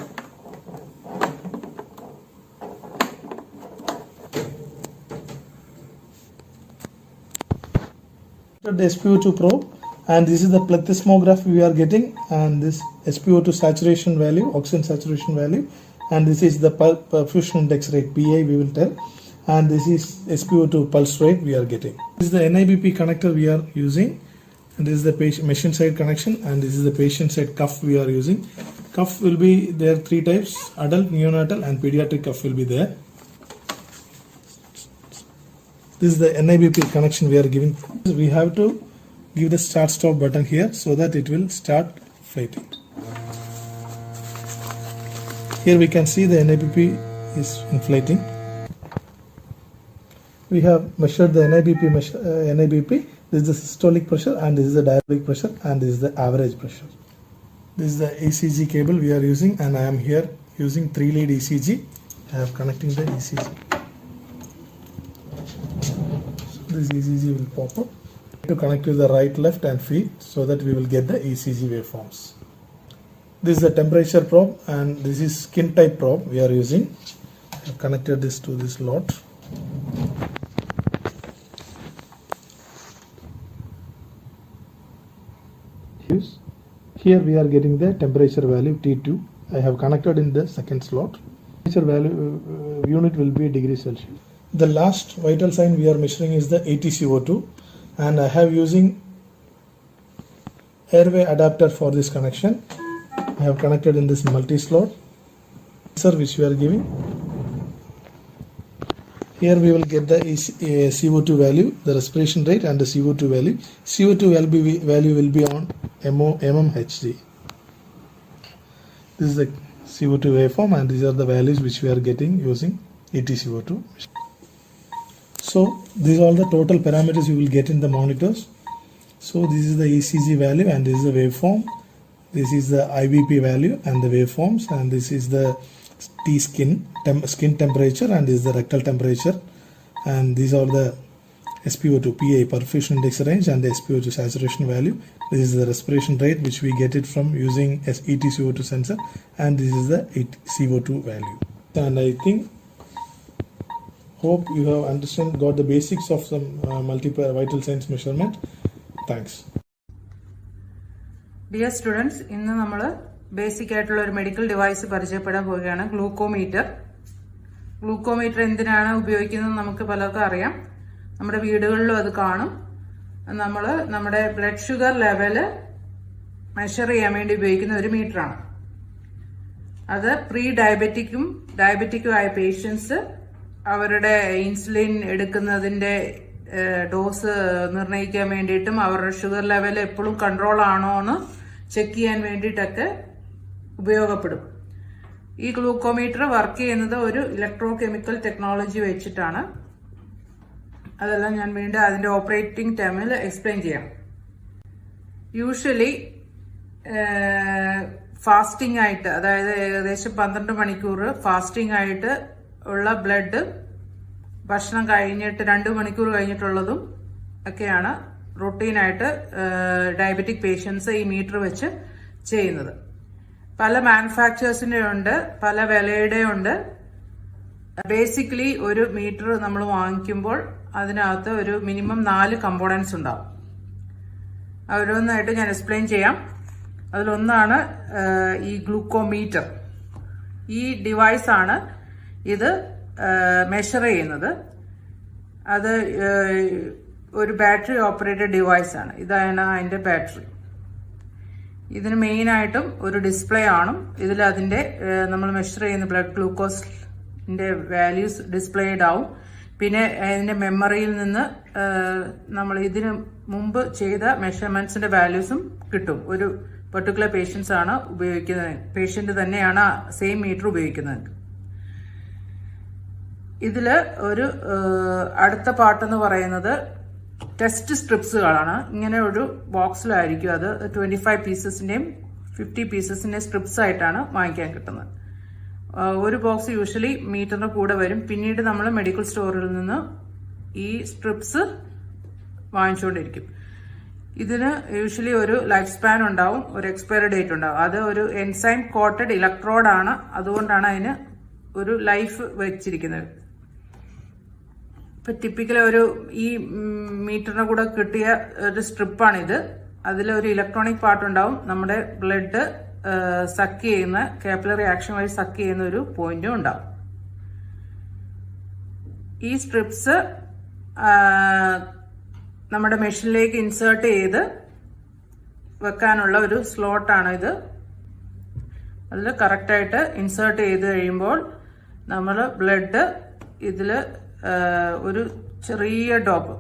the SpO2 probe, and this is the plethysmograph we are getting, and this SpO2 saturation value, oxygen saturation value, and this is the perfusion index rate PI we will tell, and this is SpO2 pulse rate we are getting. This is the NIBP connector we are using, and this is the patient machine side connection, and this is the patient side cuff we are using. Cuff will be there 3 types: adult, neonatal, and pediatric cuff will be there. This is the NIBP connection we are giving. We have to give the start stop button here so that it will start inflating. Here we can see the NIBP is inflating. We have measured the NIBP. This is the systolic pressure, and this is the diastolic pressure, and this is the average pressure. This is the ECG cable we are using, and I am here using 3-lead ECG. I am connecting the ECG. So this ECG will pop up. To connect to the right, left, and feed so that we will get the ECG waveforms. This is the temperature probe and this is skin type probe we are using. I have connected this to this lot. Here we are getting the temperature value T2. I have connected in the second slot. Temperature value unit will be degrees Celsius. The last vital sign we are measuring is the ATCO2, and I have using airway adapter for this connection. I have connected in this multi-slot sensor which we are giving. Here we will get the CO2 value, the respiration rate and the CO2 value. CO2 value will be on mmHg. This is the CO2 waveform and these are the values which we are getting using ATCO2. So these are all the total parameters you will get in the monitors. So this is the ECG value and this is the waveform. This is the IBP value and the waveforms, and this is the T skin temperature, and this is the rectal temperature, and these are the SpO2 PA perfusion index range and the SpO2 saturation value. This is the respiration rate which we get it from using ETCO2 sensor, and this is the CO2 value. And I think hope you have got the basics of some multiple vital signs measurement. Thanks. Dear students, ഇന്ന് നമ്മൾ basic ആയിട്ടുള്ള ഒരു medical device പരിചയപ്പെടാൻ പോവുകയാണ്, glucometer. Glucometer എന്തിനാണ് ഉപയോഗിക്കുന്നത് നമുക്ക് പലർക്കും അറിയാം. നമ്മുടെ വീടുകളിലും അത് കാണും. നമ്മൾ നമ്മുടെ ബ്ലഡ് ഷുഗർ ലെവല് മെഷർ ചെയ്യാൻ വേണ്ടി ഉപയോഗിക്കുന്ന ഒരു മീറ്ററാണ്. അത് പ്രീ ഡയബറ്റിക്കും ആയ പേഷ്യൻസ് അവരുടെ ഇൻസുലിൻ എടുക്കുന്നതിന്റെ ഡോസ് നിർണ്ണയിക്കാൻ വേണ്ടിയിട്ടും അവരുടെ ഷുഗർ ലെവൽ എപ്പോഴും കൺട്രോൾ ആണോ എന്ന് ചെക്ക് ചെയ്യാൻ വേണ്ടിയിട്ടൊക്കെ ഉപയോഗപ്പെടും. ഈ ഗ്ലൂക്കോമീറ്റർ വർക്ക് ചെയ്യുന്നത് ഒരു ഇലക്ട്രോ കെമിക്കൽ ടെക്നോളജി വെച്ചിട്ടാണ്. അതെല്ലാം ഞാൻ വീണ്ടും അതിന്റെ ഓപ്പറേറ്റിംഗ് ടൈമിൽ എക്സ്പ്ലെയിൻ ചെയ്യാം. യൂഷ്വലി ഫാസ്റ്റിംഗ് ആയിട്ട്, അതായത് ഏകദേശം 12 മണിക്കൂർ ഫാസ്റ്റിംഗ് ആയിട്ട് ഉള്ള ബ്ലഡ് ഭക്ഷണം കഴിഞ്ഞിട്ട് 2 മണിക്കൂർ കഴിഞ്ഞിട്ടുള്ളതും ഒക്കെയാണ് റൊട്ടീനായിട്ട് ഡയബറ്റിക് പേഷ്യൻസ് ഈ മീറ്റർ വെച്ച് ചെയ്യുന്നത്. പല മാനുഫാക്ചേഴ്സിന്റെ ഉണ്ട്, പല വിലയുടെ ഉണ്ട്. ബേസിക്കലി ഒരു മീറ്റർ നമ്മൾ വാങ്ങിക്കുമ്പോൾ അതിനകത്ത് ഒരു മിനിമം 4 കമ്പോണൻസ് ഉണ്ടാവും. ഓരോന്നായിട്ട് ഞാൻ എക്സ്പ്ലെയിൻ ചെയ്യാം. അതിലൊന്നാണ് ഈ ഗ്ലൂക്കോമീറ്റർ. ഈ ഡിവൈസ് ആണ് ഇത് മെഷർ ചെയ്യുന്നത്. അത് ഒരു ബാറ്ററി ഓപ്പറേറ്റഡ് ഡിവൈസ് ആണ്. ഇതാണ് അതിന്റെ ബാറ്ററി. ഇതിന് മെയിൻ ആയിട്ടും ഒരു ഡിസ്പ്ലേ ആണ്. ഇതിൽ അതിന്റെ നമ്മൾ മെഷർ ചെയ്യുന്ന ബ്ലഡ് ഗ്ലൂക്കോസിന്റെ വാല്യൂസ് ഡിസ്പ്ലേഡ് ആവും. പിന്നെ അതിന്റെ മെമ്മറിയിൽ നിന്ന് നമ്മൾ ഇതിന് മുമ്പ് ചെയ്ത മെഷർമെന്റ്സിന്റെ വാല്യൂസും കിട്ടും. ഒരു പെർട്ടിക്കുലർ പേഷ്യൻസ് ആണ് ഉപയോഗിക്കുന്നത്, പേഷ്യന്റ് തന്നെയാണ് സെയിം മീറ്റർ ഉപയോഗിക്കുന്നത്. ഇതില് ഒരു അടുത്ത പാർട്ടെന്ന് പറയുന്നത് ടെസ്റ്റ് സ്ട്രിപ്സുകളാണ്. ഇങ്ങനെ ഒരു ബോക്സിലായിരിക്കും അത് 25 പീസസിന്റെയും 50 പീസസിന്റെയും സ്ട്രിപ്സ് ആയിട്ടാണ് വാങ്ങിക്കാൻ കിട്ടുന്നത്. ഒരു ബോക്സ് യൂഷ്വലി മീറ്ററിന്റെ കൂടെ വരും. പിന്നീട് നമ്മൾ മെഡിക്കൽ സ്റ്റോറിൽ നിന്ന് ഈ സ്ട്രിപ്സ് വാങ്ങിച്ചുകൊണ്ടിരിക്കും. ഇതിന് യൂഷ്വലി ഒരു ലൈഫ് സ്പാൻ ഉണ്ടാവും, ഒരു എക്സ്പയറി ഡേറ്റ് ഉണ്ടാവും. അത് ഒരു എൻസൈം കോട്ടഡ് ഇലക്ട്രോഡാണ്, അതുകൊണ്ടാണ് അതിന് ഒരു ലൈഫ് വെച്ചിരിക്കുന്നത്. ഇപ്പൊ ടിപ്പിക്കലി ഈ മീറ്ററിന്റെ കൂടെ കിട്ടിയ ഒരു സ്ട്രിപ്പാണിത്. അതിലൊരു ഇലക്ട്രോണിക് പാർട്ട് ഉണ്ടാവും. നമ്മുടെ ബ്ലഡ് സക്ക് ചെയ്യുന്ന, കാപ്പിലറി ആക്ഷൻ വഴി സക്ക് ചെയ്യുന്ന ഒരു പോയിന്റും ഉണ്ടാവും. ഈ സ്ട്രിപ്സ് നമ്മുടെ മെഷീനിലേക്ക് ഇൻസേർട്ട് ചെയ്ത് വെക്കാനുള്ള ഒരു സ്ലോട്ടാണ് ഇത്. അതിൽ കറക്റ്റായിട്ട് ഇൻസേർട്ട് ചെയ്ത് കഴിയുമ്പോൾ നമ്മൾ ബ്ലഡ് ഇതില് ഒരു ചെറിയ ഡ്രോപ്പ്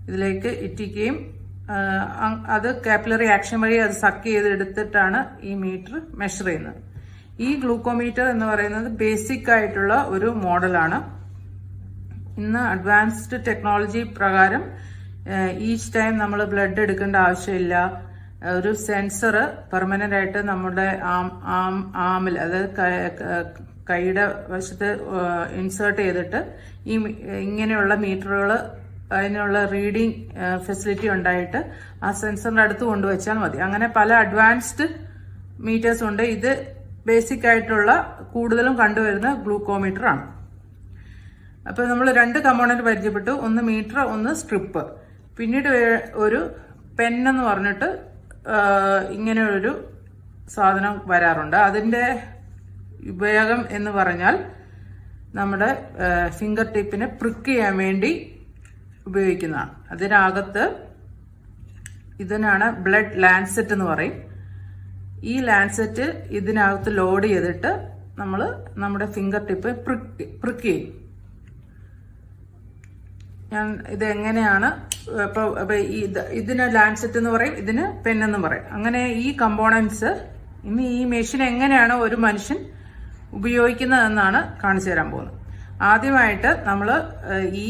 ഇതിലേക്ക് ഇറ്റിക്കുകയും അത് കാപ്പിലറി ആക്ഷൻ വഴി അത് സക്ക് ചെയ്ത് എടുത്തിട്ടാണ് ഈ മീറ്റർ മെഷർ ചെയ്യുന്നത്. ഈ ഗ്ലൂക്കോമീറ്റർ എന്ന് പറയുന്നത് ബേസിക് ആയിട്ടുള്ള ഒരു മോഡലാണ്. ഇന്ന് അഡ്വാൻസ്ഡ് ടെക്നോളജി പ്രകാരം ഈച്ച് ടൈം നമ്മൾ ബ്ലഡ് എടുക്കേണ്ട ആവശ്യമില്ല. ഒരു സെൻസർ പെർമനന്റ് ആയിട്ട് നമ്മുടെ ആമിൽ, അതായത് കൈയുടെ വശത്ത് ഇൻസേർട്ട് ചെയ്തിട്ട് ഇങ്ങനെയുള്ള മീറ്ററുകൾ അതിനുള്ള റീഡിംഗ് ഫെസിലിറ്റി ഉണ്ടായിട്ട് ആ സെൻസറിന്റെ അടുത്ത് കൊണ്ടുവച്ചാൽ മതി. അങ്ങനെ പല അഡ്വാൻസ്ഡ് മീറ്റേഴ്സ് ഉണ്ട്. ഇത് ബേസിക് ആയിട്ടുള്ള കൂടുതലും കണ്ടുവരുന്ന ഗ്ലൂക്കോമീറ്റർ ആണ്. അപ്പൊ നമ്മൾ 2 കമ്പോണന്റ് പരിചയപ്പെട്ടു, ഒന്ന് മീറ്റർ, ഒന്ന് സ്ട്രിപ്പ്. പിന്നീട് ഒരു പെൻ എന്ന് പറഞ്ഞിട്ട് ഇങ്ങനെ ഒരു സാധനം വരാറുണ്ട്. അതിന്റെ ഉപയോഗം എന്ന് പറഞ്ഞാൽ നമ്മുടെ ഫിംഗർ ടിപ്പിനെ പ്രിക്ക് ചെയ്യാൻ വേണ്ടി ഉപയോഗിക്കുന്നതാണ്. അതിനകത്ത് ഇതിനാണ് ബ്ലഡ് ലാൻസെറ്റ് എന്ന് പറയും. ഈ ലാൻസെറ്റ് ഇതിനകത്ത് ലോഡ് ചെയ്തിട്ട് നമ്മൾ നമ്മുടെ ഫിംഗർ ടിപ്പ് പ്രിക്ക് ചെയ്യും. ഞാൻ ഇത് എങ്ങനെയാണ് ഇതിന് ലാൻസെറ്റ് എന്ന് പറയും, ഇതിന് പെൻ എന്നും പറയും. അങ്ങനെ ഈ കമ്പോണൻസ് ഇനി ഈ മെഷീൻ എങ്ങനെയാണ് ഒരു മനുഷ്യൻ ഉപയോഗിക്കുന്നതെന്നാണ് കാണിച്ചു തരാൻ പോകുന്നത്. ആദ്യമായിട്ട് നമ്മൾ ഈ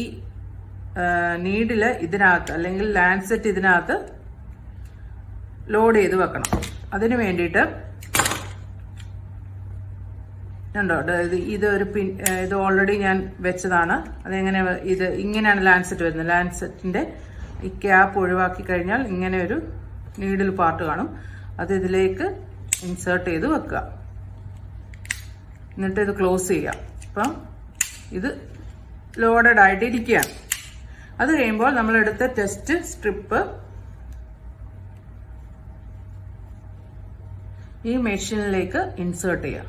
നീഡില് ഇതിനകത്ത് അല്ലെങ്കിൽ ലാൻസെറ്റ് ഇതിനകത്ത് ലോഡ് ചെയ്ത് വെക്കണം. അതിനു വേണ്ടിയിട്ട് ഉണ്ടോ ഇത് ഒരു ഇത് ഓൾറെഡി ഞാൻ വെച്ചതാണ്. അതെങ്ങനെ ഇത് ഇങ്ങനെയാണ് ലാൻസെറ്റ് വരുന്നത്. ലാൻസെറ്റിന്റെ ഈ ക്യാപ്പ് ഒഴിവാക്കി കഴിഞ്ഞാൽ ഇങ്ങനെ ഒരു നീഡിൽ പാർട്ട് കാണും. അത് ഇതിലേക്ക് ഇൻസേർട്ട് ചെയ്ത് വെക്കുക. എന്നിട്ട് ഇത് ക്ലോസ് ചെയ്യാം. അപ്പം ഇത് ലോഡഡ് ആയിട്ട് ഇരിക്കുകയാണ്. അത് കഴിയുമ്പോൾ നമ്മൾ എടുത്ത ടെസ്റ്റ് സ്ട്രിപ്പ് ഈ മെഷീനിലേക്ക് ഇൻസേർട്ട് ചെയ്യാം.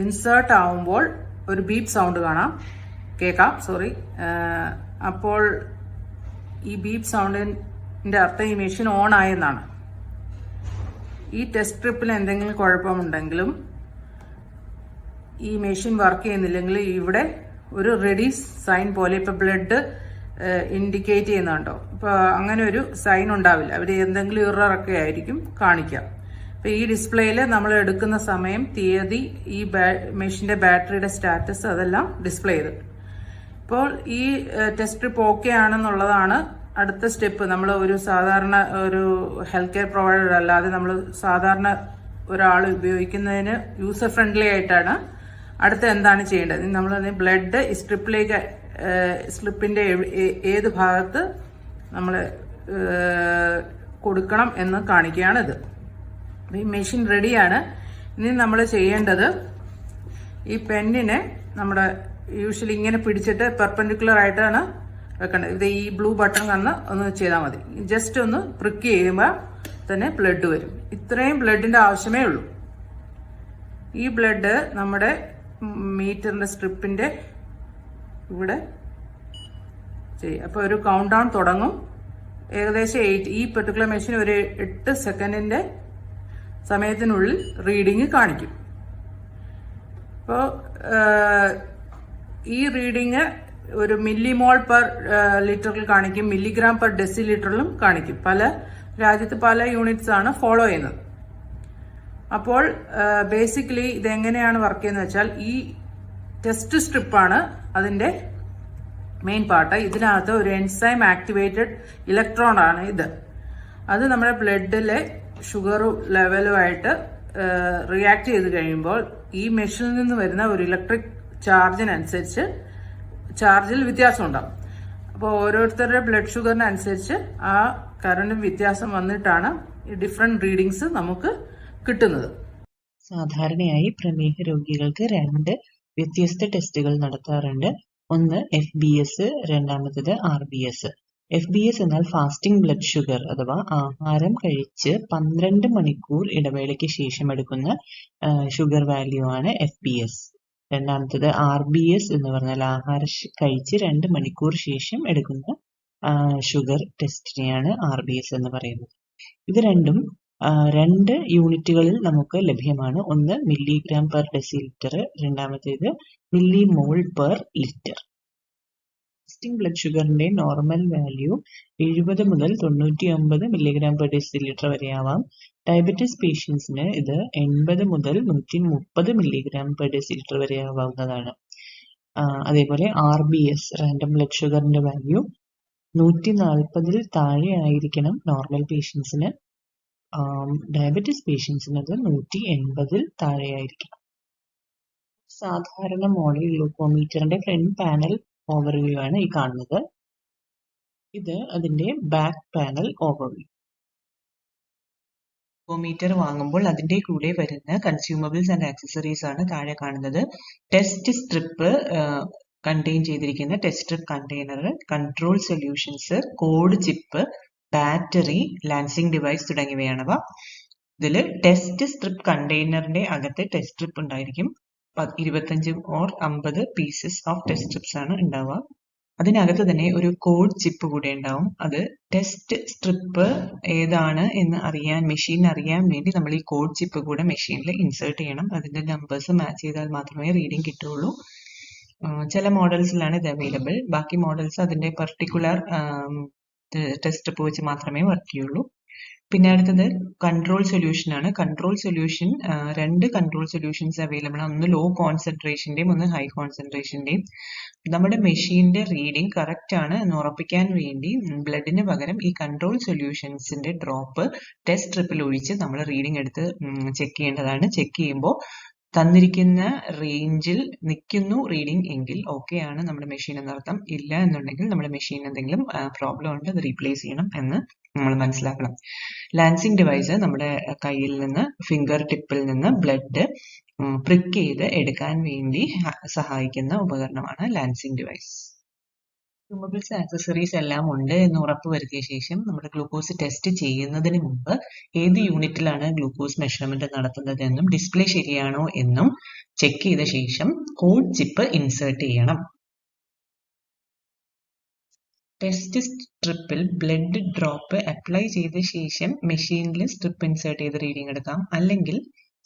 ഇൻസേർട്ട് ആവുമ്പോൾ ഒരു ബീപ്പ് സൗണ്ട് കേൾക്കാം. അപ്പോൾ ഈ ബീപ്പ് സൗണ്ടിന്റെ അർത്ഥം ഈ മെഷീൻ ഓൺ ആയെന്നാണ്. ഈ ടെസ്റ്റ് സ്ട്രിപ്പിൽ എന്തെങ്കിലും കുഴപ്പമുണ്ടെങ്കിലും ഈ മെഷീൻ വർക്ക് ചെയ്യുന്നില്ലെങ്കിൽ ഇവിടെ ഒരു റെഡി സൈൻ പോലെ ഇപ്പൊ ബ്ലഡ് ഇൻഡിക്കേറ്റ് ചെയ്യുന്നുണ്ടോ, ഇപ്പൊ അങ്ങനെ ഒരു സൈൻ ഉണ്ടാവില്ല. അവർ എന്തെങ്കിലും ഇററൊക്കെ ആയിരിക്കും കാണിക്കുക. അപ്പൊ ഈ ഡിസ്പ്ലേയിൽ നമ്മൾ എടുക്കുന്ന സമയം, തീയതി, ഈ മെഷീന്റെ ബാറ്ററിയുടെ സ്റ്റാറ്റസ് അതെല്ലാം ഡിസ്പ്ലേ ചെയ്ത്. ഇപ്പോൾ ഈ ടെസ്റ്റ് സ്ട്രിപ്പ് ഓക്കെ ആണെന്നുള്ളതാണ് അടുത്ത സ്റ്റെപ്പ്. നമ്മൾ ഒരു സാധാരണ ഒരു ഹെൽത്ത് കെയർ പ്രൊവൈഡർ അല്ലാതെ നമ്മൾ സാധാരണ ഒരാൾ ഉപയോഗിക്കുന്നതിന് യൂസർ ഫ്രണ്ട്ലി ആയിട്ടാണ് അടുത്ത എന്താണ് ചെയ്യേണ്ടത്. നമ്മൾ ബ്ലഡ് സ്ട്രിപ്പിന്റെ ഏത് ഭാഗത്ത് നമ്മൾ കൊടുക്കണം എന്ന് കാണിക്കുകയാണിത്. ഈ മെഷീൻ റെഡിയാണ്. ഇനി നമ്മൾ ചെയ്യേണ്ടത് ഈ പെന്നിനെ നമ്മുടെ യൂഷ്വലി ഇങ്ങനെ പിടിച്ചിട്ട് പെർപെൻഡിക്കുലർ ആയിട്ടാണ് വെക്കേണ്ടത്. ഇത് ഈ ബ്ലൂ ബട്ടൺ ഒന്ന് ചെയ്താൽ മതി. ജസ്റ്റ് ഒന്ന് പ്രിക്ക് ചെയ്യുമ്പോൾ തന്നെ ബ്ലഡ് വരും. ഇത്രയും ബ്ലഡിന്റെ ആവശ്യമേ ഉള്ളൂ. ഈ ബ്ലഡ് നമ്മുടെ മീറ്ററിന്റെ സ്ട്രിപ്പിന്റെ ഇവിടെ ചെയ്യും. അപ്പൊ ഒരു കൗണ്ട് ഡൗൺ തുടങ്ങും. ഏകദേശം 8, ഈ പെർട്ടിക്കുലർ മെഷീൻ ഒരു 8 സെക്കൻഡിന്റെ സമയത്തിനുള്ളിൽ റീഡിങ് കാണിക്കും. അപ്പോൾ ഈ റീഡിങ് ഒരു മില്ലിമോൾ പെർ ലിറ്ററിൽ കാണിക്കും, മില്ലിഗ്രാം പെർ ഡെസി ലിറ്ററിലും കാണിക്കും. പല രാജ്യത്ത് പല യൂണിറ്റ്സ് ആണ് ഫോളോ ചെയ്യുന്നത്. അപ്പോൾ ബേസിക്കലി ഇതെങ്ങനെയാണ് വർക്ക് ചെയ്യുന്നത് വെച്ചാൽ, ഈ ടെസ്റ്റ് സ്ട്രിപ്പാണ് അതിന്റെ മെയിൻ പാർട്ട്. ഇതിനകത്ത് ഒരു എൻസൈം ആക്ടിവേറ്റഡ് ഇലക്ട്രോൺ ആണ് ഇത്. അത് നമ്മുടെ ബ്ലഡിലെ ഷുഗർ ലെവലുമായിട്ട് റിയാക്ട് ചെയ്ത് കഴിയുമ്പോൾ ഈ മെഷീനിൽ നിന്ന് വരുന്ന ഒരു ഇലക്ട്രിക് ചാർജിനനുസരിച്ച് ചാർജിൽ വ്യത്യാസം ഉണ്ടാവും. അപ്പോൾ ഓരോരുത്തരുടെ ബ്ലഡ് ഷുഗറിനനുസരിച്ച് ആ കറണ്ട് വ്യത്യാസം വന്നിട്ടാണ് ഈ ഡിഫറെന്റ് റീഡിങ്സ് നമുക്ക് കിട്ടുന്നത്. സാധാരണയായി പ്രമേഹ രോഗികൾക്ക് 2 വ്യത്യസ്ത ടെസ്റ്റുകൾ നടത്താറുണ്ട്. ഒന്ന് FBS, രണ്ടാമത്തേത് RBS. FBS എന്നാൽ ഫാസ്റ്റിംഗ് ബ്ലഡ് ഷുഗർ അഥവാ ആഹാരം കഴിച്ച് 12 മണിക്കൂർ ഇടവേളയ്ക്ക് ശേഷം എടുക്കുന്ന ഷുഗർ വാല്യൂ ആണ് FBS. രണ്ടാമത്തേത് RBS എന്ന് പറഞ്ഞാൽ ആഹാരം കഴിച്ച് 2 മണിക്കൂർ ശേഷം എടുക്കുന്ന ഷുഗർ ടെസ്റ്റിനെയാണ് RBS എന്ന് പറയുന്നത്. ഇത് രണ്ടും 2 യൂണിറ്റുകളിൽ നമുക്ക് ലഭ്യമാണ്. ഒന്ന് മില്ലിഗ്രാം പെർ ഡെസി ലിറ്റർ, രണ്ടാമത്തേത് millimole per litre. Fasting blood ഷുഗറിന്റെ നോർമൽ വാല്യൂ 70 മുതൽ 99 മില്ലിഗ്രാം പെർ ഡെസി ലിറ്റർ വരെയാവാം. ഡയബറ്റീസ് പേഷ്യൻസിന് ഇത് 80 മുതൽ 130 മില്ലിഗ്രാം പെർ ഡെസി ലിറ്റർ വരെയാവാവുന്നതാണ്. അതേപോലെ RBS റാൻഡം ബ്ലഡ് ഷുഗറിന്റെ വാല്യൂ 140 താഴെ ആയിരിക്കണം നോർമൽ പേഷ്യൻസിന്. ഡയബറ്റീസ് പേഷ്യൻസിന് അത് 180 താഴെയായിരിക്കണം. സാധാരണ മോഡൽ ഗ്ലൂക്കോമീറ്ററിന്റെ ഫ്രണ്ട് പാനൽ ഓവർവ്യൂ ആണ് ഈ കാണുന്നത്. ഇത് അതിന്റെ ബാക്ക് പാനൽ ഓവർവ്യൂ. ഗ്ലൂക്കോമീറ്റർ വാങ്ങുമ്പോൾ അതിന്റെ കൂടെ വരുന്ന കൺസ്യൂമബിൾസ് ആൻഡ് ആക്സസറീസ് ആണ് താഴെ കാണുന്നത്. ടെസ്റ്റ് സ്ട്രിപ്പ് കണ്ടെയ്ൻ ചെയ്തിരിക്കുന്ന test strip container, control solutions, code chip, battery, lancing device തുടങ്ങിയവയാണവ. ഇതിൽ ടെസ്റ്റ് സ്ട്രിപ്പ് കണ്ടെയ്നറിന്റെ അകത്ത് ടെസ്റ്റ് സ്ട്രിപ്പ് ഉണ്ടായിരിക്കും. 25 or 50 pieces of test strips ആണ് ഉണ്ടാവുക. അതിനകത്ത് തന്നെ ഒരു കോഡ് ചിപ്പ് കൂടെ ഉണ്ടാവും. അത് ടെസ്റ്റ് സ്ട്രിപ്പ് ഏതാണ് എന്ന് അറിയാൻ, മെഷീൻ അറിയാൻ വേണ്ടി നമ്മൾ ഈ കോഡ് ചിപ്പ് കൂടെ മെഷീനിൽ ഇൻസേർട്ട് ചെയ്യണം. അതിന്റെ നമ്പേഴ്സ് മാച്ച് ചെയ്താൽ മാത്രമേ റീഡിംഗ് കിട്ടുള്ളൂ. ചില മോഡൽസിലാണ് ഇത് അവൈലബിൾ. ബാക്കി മോഡൽസ് അതിന്റെ പർട്ടിക്കുലർ ടെസ്റ്റ് സ്ട്രിപ്പ് വെച്ച് മാത്രമേ വർക്ക് ചെയ്യുള്ളൂ. പിന്നെ അടുത്തത് കൺട്രോൾ സൊല്യൂഷൻ ആണ്. കൺട്രോൾ സൊല്യൂഷൻ, രണ്ട് കൺട്രോൾ സൊല്യൂഷൻസ് അവൈലബിൾ ആണ്. ഒന്ന് ലോ കോൺസെൻട്രേഷന്റെയും ഒന്ന് ഹൈ കോൺസെൻട്രേഷന്റെയും. നമ്മുടെ മെഷീന്റെ റീഡിംഗ് കറക്റ്റ് ആണ് എന്ന് ഉറപ്പിക്കാൻ വേണ്ടി ബ്ലഡിന് പകരം ഈ കൺട്രോൾ സൊല്യൂഷൻസിന്റെ ഡ്രോപ്പ് ടെസ്റ്റ് സ്ട്രിപ്പിൽ ഒഴിച്ച് നമ്മൾ റീഡിംഗ് എടുത്ത് ചെക്ക് ചെയ്യേണ്ടതാണ്. ചെക്ക് ചെയ്യുമ്പോൾ തന്നിരിക്കുന്ന റേഞ്ചിൽ നിൽക്കുന്നു റീഡിംഗ് എങ്കിൽ ഓക്കെ ആണ് നമ്മുടെ മെഷീൻ എന്നർത്ഥം. ഇല്ല എന്നുണ്ടെങ്കിൽ നമ്മുടെ മെഷീൻ എന്തെങ്കിലും പ്രോബ്ലം ഉണ്ട്, അത് റീപ്ലേസ് ചെയ്യണം എന്ന് നമ്മൾ മനസ്സിലാക്കണം. ലാൻസിംഗ് ഡിവൈസ് നമ്മുടെ കയ്യിൽ നിന്ന്, ഫിംഗർ ടിപ്പിൽ നിന്ന് ബ്ലഡ് പ്രിക്ക് ചെയ്ത് എടുക്കാൻ വേണ്ടി സഹായിക്കുന്ന ഉപകരണമാണ് ലാൻസിംഗ് ഡിവൈസ്. കൺസ്യൂമബിൾസ്, ആക്സസറീസ് എല്ലാം ഉണ്ട് എന്ന് ഉറപ്പ് വരുത്തിയ ശേഷം നമ്മുടെ ഗ്ലൂക്കോസ് ടെസ്റ്റ് ചെയ്യുന്നതിന് മുമ്പ് ഏത് യൂണിറ്റിലാണ് ഗ്ലൂക്കോസ് മെഷർമെന്റ് നടത്തുന്നത് എന്നും ഡിസ്പ്ലേ ശരിയാണോ എന്നും ചെക്ക് ചെയ്ത ശേഷം കോഡ് ചിപ്പ് ഇൻസേർട്ട് ചെയ്യണം. ടെസ്റ്റ് സ്ട്രിപ്പിൽ ബ്ലഡ് ഡ്രോപ്പ് അപ്ലൈ ചെയ്ത ശേഷം മെഷീനിൽ സ്ട്രിപ്പ് ഇൻസേർട്ട് ചെയ്ത് റീഡിംഗ് എടുക്കാം. അല്ലെങ്കിൽ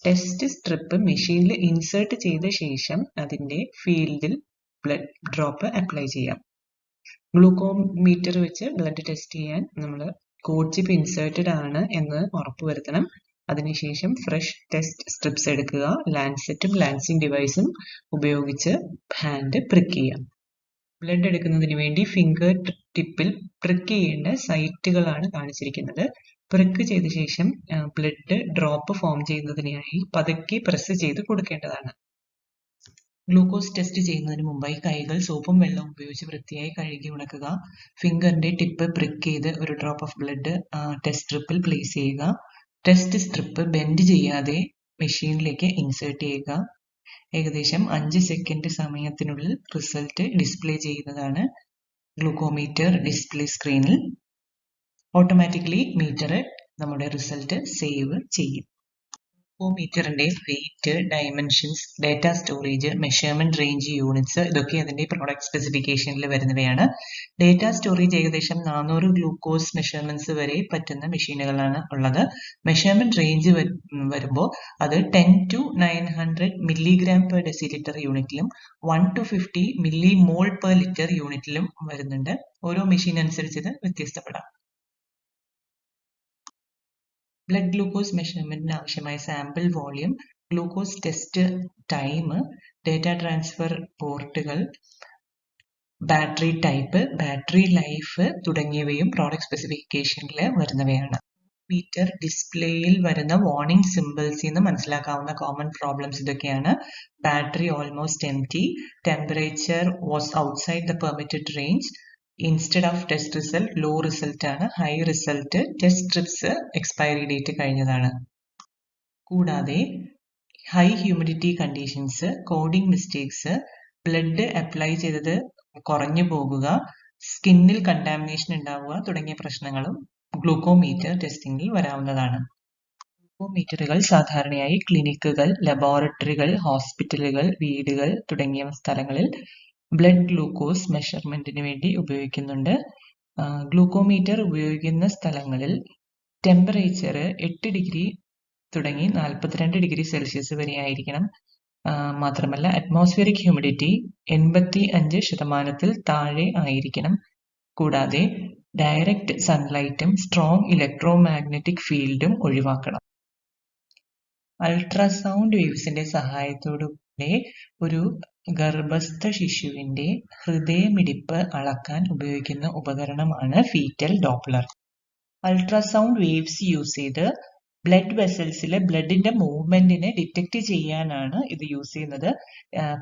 ടെസ്റ്റ് സ്ട്രിപ്പ് മെഷീനിൽ ഇൻസേർട്ട് ചെയ്ത ശേഷം അതിന്റെ ഫീൽഡിൽ ബ്ലഡ് ഡ്രോപ്പ് അപ്ലൈ ചെയ്യാം. ഗ്ലൂക്കോമീറ്റർ വെച്ച് ബ്ലഡ് ടെസ്റ്റ് ചെയ്യാൻ നമ്മൾ കോഡ് ചിപ്പ് ഇൻസേർട്ടഡ് ആണ് എന്ന് ഉറപ്പുവരുത്തണം. അതിനുശേഷം ഫ്രഷ് ടെസ്റ്റ് സ്ട്രിപ്സ് എടുക്കുക. ലാൻസെറ്റും ലാൻസിംഗ് ഡിവൈസും ഉപയോഗിച്ച് ഹാൻഡ് പ്രിക്ക് ചെയ്യാം. ബ്ലഡ് എടുക്കുന്നതിന് വേണ്ടി ഫിംഗർ ടിപ്പിൽ പ്രിക്ക് ചെയ്യേണ്ട സൈറ്റുകളാണ് കാണിച്ചിരിക്കുന്നത്. പ്രിക്ക് ചെയ്ത ശേഷം ബ്ലഡ് ഡ്രോപ്പ് ഫോം ചെയ്യുന്നതിനായി പതുക്കെ പ്രസ് ചെയ്ത് കൊടുക്കേണ്ടതാണ്. ഗ്ലൂക്കോസ് ടെസ്റ്റ് ചെയ്യുന്നതിന് മുമ്പായി കൈകൾ സോപ്പും വെള്ളവും ഉപയോഗിച്ച് വൃത്തിയായി കഴുകി ഉണക്കുക. ഫിംഗറിന്റെ ടിപ്പ് പ്രിക്ക് ചെയ്ത് ഒരു ഡ്രോപ്പ് ഓഫ് ബ്ലഡ് ടെസ്റ്റ് സ്ട്രിപ്പിൽ പ്ലേസ് ചെയ്യുക. ടെസ്റ്റ് സ്ട്രിപ്പ് ബെൻഡ് ചെയ്യാതെ മെഷീനിലേക്ക് ഇൻസേർട്ട് ചെയ്യുക. ഏകദേശം 5 സെക്കൻഡ് സമയത്തിനുള്ളിൽ റിസൾട്ട് ഡിസ്പ്ലേ ചെയ്യുന്നതാണ് ഗ്ലൂക്കോമീറ്റർ ഡിസ്പ്ലേ സ്ക്രീനിൽ. ഓട്ടോമാറ്റിക്കലി മീറ്റർ നമ്മുടെ റിസൾട്ട് സേവ് ചെയ്യും. ഗ്ലൂക്കോമീറ്ററിന്റെ weight, dimensions, data storage, measurement range units ഇതൊക്കെ അതിന്റെ പ്രോഡക്റ്റ് സ്പെസിഫിക്കേഷനിൽ വരുന്നവയാണ്. ഡേറ്റ സ്റ്റോറേജ് ഏകദേശം 400 ഗ്ലൂക്കോസ് മെഷർമെന്റ്സ് വരെ പറ്റുന്ന മെഷീനുകളാണ് ഉള്ളത്. മെഷർമെന്റ് റേഞ്ച് വരുമ്പോൾ അത് 10 to 900 മില്ലിഗ്രാം പെർ ഡെസിലിറ്റർ യൂണിറ്റിലും 1 to 50 മില്ലിമോൾ പെർ ലിറ്റർ യൂണിറ്റിലും വരുന്നുണ്ട്. ഓരോ മെഷീൻ അനുസരിച്ച് ഇത് വ്യത്യസ്തപ്പെടാം. ബ്ലഡ് ഗ്ലൂക്കോസ് മെഷർമെന്റിന് ആവശ്യമായ sample volume, glucose test time, data transfer പോർട്ടുകൾ, ബാറ്ററി ടൈപ്പ്, ബാറ്ററി ലൈഫ് തുടങ്ങിയവയും പ്രോഡക്റ്റ് സ്പെസിഫിക്കേഷനിൽ വരുന്നവയാണ്. മീറ്റർ ഡിസ്പ്ലേയിൽ വരുന്ന വാർണിംഗ് സിമ്പിൾസിൽ നിന്ന് മനസ്സിലാക്കാവുന്ന കോമൺ പ്രോബ്ലംസ് ഇതൊക്കെയാണ്. Battery almost empty, temperature was outside the permitted range, instead of test result low result ആണ്, high result, test strips expiry date കഴിഞ്ഞതാണ്. കൂടാതെ high humidity conditions, coding mistakes, blood apply ചെയ്തത് കുറഞ്ഞു പോകുക, സ്കിന്നിൽ കണ്ടാമിനേഷൻ ഉണ്ടാവുക തുടങ്ങിയ പ്രശ്നങ്ങളും ഗ്ലൂക്കോമീറ്റർ ടെസ്റ്റിംഗിൽ വരാവുന്നതാണ്. ഗ്ലൂക്കോമീറ്ററുകൾ സാധാരണയായി ക്ലിനിക്കുകൾ, ലബോറട്ടറികൾ, ഹോസ്പിറ്റലുകൾ, വീടുകൾ തുടങ്ങിയ സ്ഥലങ്ങളിൽ ബ്ലഡ് ഗ്ലൂക്കോസ് മെഷർമെന്റിന് വേണ്ടി ഉപയോഗിക്കുന്നുണ്ട്. ഗ്ലൂക്കോമീറ്റർ ഉപയോഗിക്കുന്ന സ്ഥലങ്ങളിൽ ടെമ്പറേച്ചർ 8 ഡിഗ്രി തുടങ്ങി 42 ഡിഗ്രി സെൽഷ്യസ് വരെ ആയിരിക്കണം. മാത്രമല്ല അറ്റ്മോസ്ഫിയറിക് ഹ്യൂമിഡിറ്റി 85% താഴെ ആയിരിക്കണം. കൂടാതെ ഡയറക്റ്റ് സൺലൈറ്റും സ്ട്രോങ് ഇലക്ട്രോ മാഗ്നറ്റിക് ഫീൽഡും ഒഴിവാക്കണം. അൾട്രാസൗണ്ട് വേവ്സിന്റെ സഹായത്തോടുകൂടെ ഒരു ഗർഭസ്ഥ ശിശുവിന്റെ ഹൃദയമിടിപ്പ് അളക്കാൻ ഉപയോഗിക്കുന്ന ഉപകരണമാണ് fetal Doppler. Ultrasound waves use ചെയ്ത് ബ്ലഡ് വെസൽസിലെ ബ്ലഡിന്റെ മൂവ്മെന്റിനെ ഡിറ്റക്ട് ചെയ്യാനാണ് ഇത് യൂസ് ചെയ്യുന്നത്.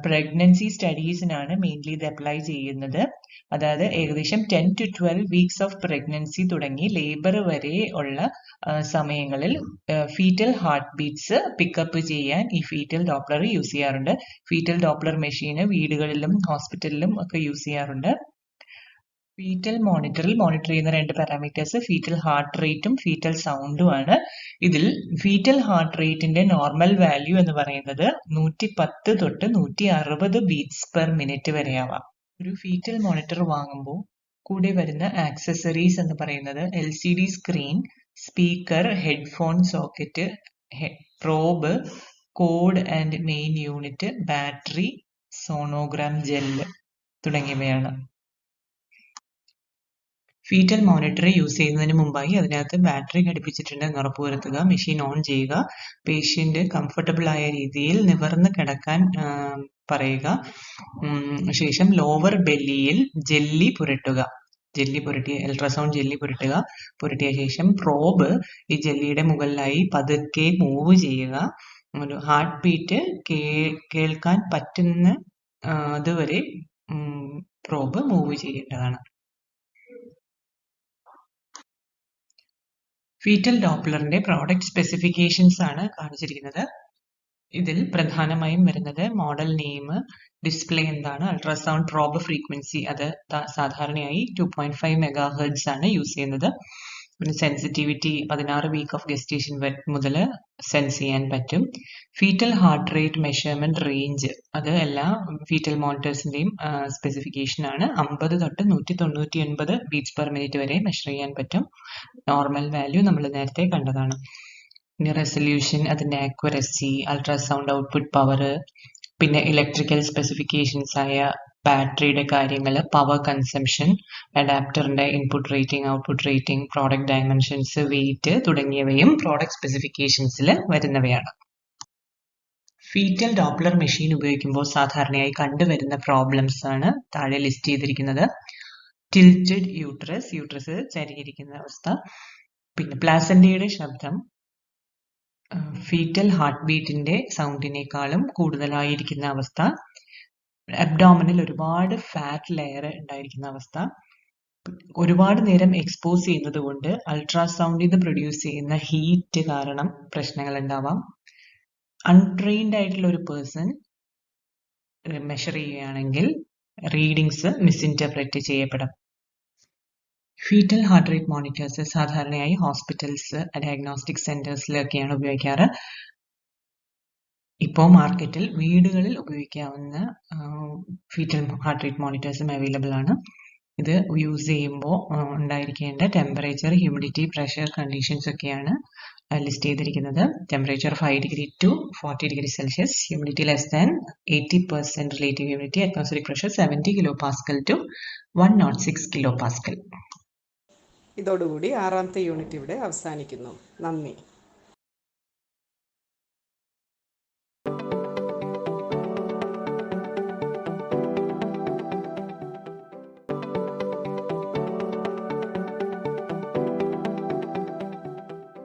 പ്രഗ്നൻസി സ്റ്റഡീസിനാണ് മെയിൻലി ഇത് അപ്ലൈ ചെയ്യുന്നത്. അതായത് ഏകദേശം 10 to 12 വീക്സ് ഓഫ് പ്രഗ്നൻസി തുടങ്ങി ലേബർ വരെ ഉള്ള സമയങ്ങളിൽ ഫീറ്റൽ ഹാർട്ട് ബീറ്റ്സ് പിക്കപ്പ് ചെയ്യാൻ ഈ ഫീറ്റൽ ഡോപ്ലർ യൂസ് ചെയ്യാറുണ്ട്. ഫീറ്റൽ ഡോപ്ലർ മെഷീന് വീടുകളിലും ഹോസ്പിറ്റലിലും ഒക്കെ യൂസ് ചെയ്യാറുണ്ട്. ഫീറ്റൽ മോണിറ്ററിൽ മോണിറ്റർ ചെയ്യുന്ന 2 പാരാമീറ്റേഴ്സ് ഫീറ്റൽ ഹാർട്ട് റേറ്റും ഫീറ്റൽ സൗണ്ടും ആണ്. ഇതിൽ ഫീറ്റൽ ഹാർട്ട് റേറ്റിന്റെ നോർമൽ വാല്യൂ എന്ന് പറയുന്നത് 110 തൊട്ട് 160 ബീറ്റ്സ് പെർ മിനിറ്റ് വരെയാവാം. ഒരു ഫീറ്റൽ മോണിറ്റർ വാങ്ങുമ്പോൾ കൂടെ വരുന്ന ആക്സസറീസ് എന്ന് പറയുന്നത് LCD screen, speaker, headphone socket, probe, cord and main unit, battery, sonogram gel തുടങ്ങിയവയാണ്. ഫീറ്റൽ മോണിറ്റർ യൂസ് ചെയ്യുന്നതിന് മുമ്പായി അതിനകത്ത് ബാറ്ററി ഘടിപ്പിച്ചിട്ടുണ്ടെന്ന് ഉറപ്പുവരുത്തുക. മെഷീൻ ഓൺ ചെയ്യുക. പേഷ്യന്റ് കംഫർട്ടബിൾ ആയ രീതിയിൽ നിവർന്ന് കിടക്കാൻ പറയുക. ശേഷം ലോവർ ബെല്ലിയിൽ ജെല്ലി പുരട്ടുക. അൾട്രാസൗണ്ട് ജെല്ലി പുരട്ടിയ ശേഷം പ്രോബ് ഈ ജെല്ലിയുടെ മുകളിലായി പതുക്കെ മൂവ് ചെയ്യുക. ഒരു ഹാർട്ട് ബീറ്റ് കേൾക്കാൻ പറ്റുന്ന അതുവരെ പ്രോബ് മൂവ് ചെയ്യേണ്ടതാണ്. ഫീറ്റൽ ഡോപ്ലറിന്റെ പ്രോഡക്റ്റ് സ്പെസിഫിക്കേഷൻസ് ആണ് കാണിച്ചിരിക്കുന്നത്. ഇതിൽ പ്രധാനമായും വരുന്നത് മോഡൽ നെയിം, ഡിസ്പ്ലേ എന്താണ്, അൾട്രാസൗണ്ട് പ്രോബ് ഫ്രീക്വൻസി അത് സാധാരണയായി 2.5 MHz ആണ് യൂസ് ചെയ്യുന്നത്. പിന്നെ സെൻസിറ്റിവിറ്റി 16 വീക്ക് ഓഫ് ഗസ്റ്റേഷൻ മുതൽ സെൻസ് ചെയ്യാൻ പറ്റും. Fetal heart rate measurement range അത് എല്ലാ ഫീറ്റൽ മോണിറ്റേഴ്സിന്റെയും സ്പെസിഫിക്കേഷൻ ആണ്. 50 തൊട്ട് 199 ബീറ്റ്സ് പെർ മിനിറ്റ് വരെ മെഷർ ചെയ്യാൻ പറ്റും. നോർമൽ വാല്യൂ നമ്മൾ നേരത്തെ കണ്ടതാണ്. പിന്നെ റെസൊല്യൂഷൻ, അതിന്റെ ആക്യുറസി, അൾട്രാസൗണ്ട് ഔട്ട്പുട്ട് പവർ, പിന്നെ ഇലക്ട്രിക്കൽ സ്പെസിഫിക്കേഷൻസ് ആയ ബാറ്ററിയുടെ കാര്യങ്ങൾ, പവർ കൺസംഷൻ, അഡാപ്റ്ററിന്റെ input rating, output rating, product dimensions, weight തുടങ്ങിയവയും പ്രോഡക്റ്റ് സ്പെസിഫിക്കേഷൻസിൽ വരുന്നവയാണ്. ഫീറ്റൽ ഡോപ്ലർ മെഷീൻ ഉപയോഗിക്കുമ്പോൾ സാധാരണയായി കണ്ടുവരുന്ന പ്രോബ്ലംസ് ആണ് താഴെ ലിസ്റ്റ് ചെയ്തിരിക്കുന്നത്. ടിൽറ്റഡ് യൂട്രസ് ചരിഞ്ഞിരിക്കുന്ന അവസ്ഥ, പിന്നെ പ്ലാസന്റയുടെ ശബ്ദം ഫീറ്റൽ ഹാർട്ട് ബീറ്റിന്റെ സൗണ്ടിനേക്കാളും കൂടുതലായിരിക്കുന്ന അവസ്ഥ, അബ്ഡോമിനിൽ ഒരുപാട് ഫാറ്റ് ലെയർ ഉണ്ടായിരിക്കുന്ന അവസ്ഥ, ഒരുപാട് നേരം എക്സ്പോസ് ചെയ്യുന്നത് കൊണ്ട് അൾട്രാസൗണ്ടിൽ നിന്ന് പ്രൊഡ്യൂസ് ചെയ്യുന്ന ഹീറ്റ് കാരണം പ്രശ്നങ്ങൾ ഉണ്ടാവാം. അൺട്രെയിൻഡ് ആയിട്ടുള്ള ഒരു പേഴ്സൺ മെഷർ ചെയ്യുകയാണെങ്കിൽ റീഡിങ്സ് മിസ്ഇന്റർപ്രറ്റ് ചെയ്യപ്പെടാം. ഫീറ്റൽ ഹാർട്ട് റേറ്റ് മോണിറ്റേഴ്സ് സാധാരണയായി ഹോസ്പിറ്റൽസ്, ഡയഗ്നോസ്റ്റിക് സെന്റേഴ്സിലൊക്കെയാണ് ഉപയോഗിക്കാറ്. ഇപ്പോൾ മാർക്കറ്റിൽ വീടുകളിൽ ഉപയോഗിക്കാവുന്ന ഫീറ്റൽ ഹാർട്ട് റേറ്റ് മോണിറ്റേഴ്സും അവൈലബിൾ ആണ്. ഇത് യൂസ് ചെയ്യുമ്പോൾ ഉണ്ടായിരിക്കേണ്ട ടെമ്പറേച്ചർ, ഹ്യൂമിഡിറ്റി, പ്രഷർ കണ്ടീഷൻസ് ഒക്കെയാണ് ലിസ്റ്റ് ചെയ്തിരിക്കുന്നത്. Temperature 5 degree to 40 degree Celsius, humidity less than 80% relative humidity, atmospheric pressure 70 kPa to 106 kPa. ഇതോടുകൂടി 6ാമത്തെ യൂണിറ്റ് ഇവിടെ അവസാനിക്കുന്നു. നന്ദി.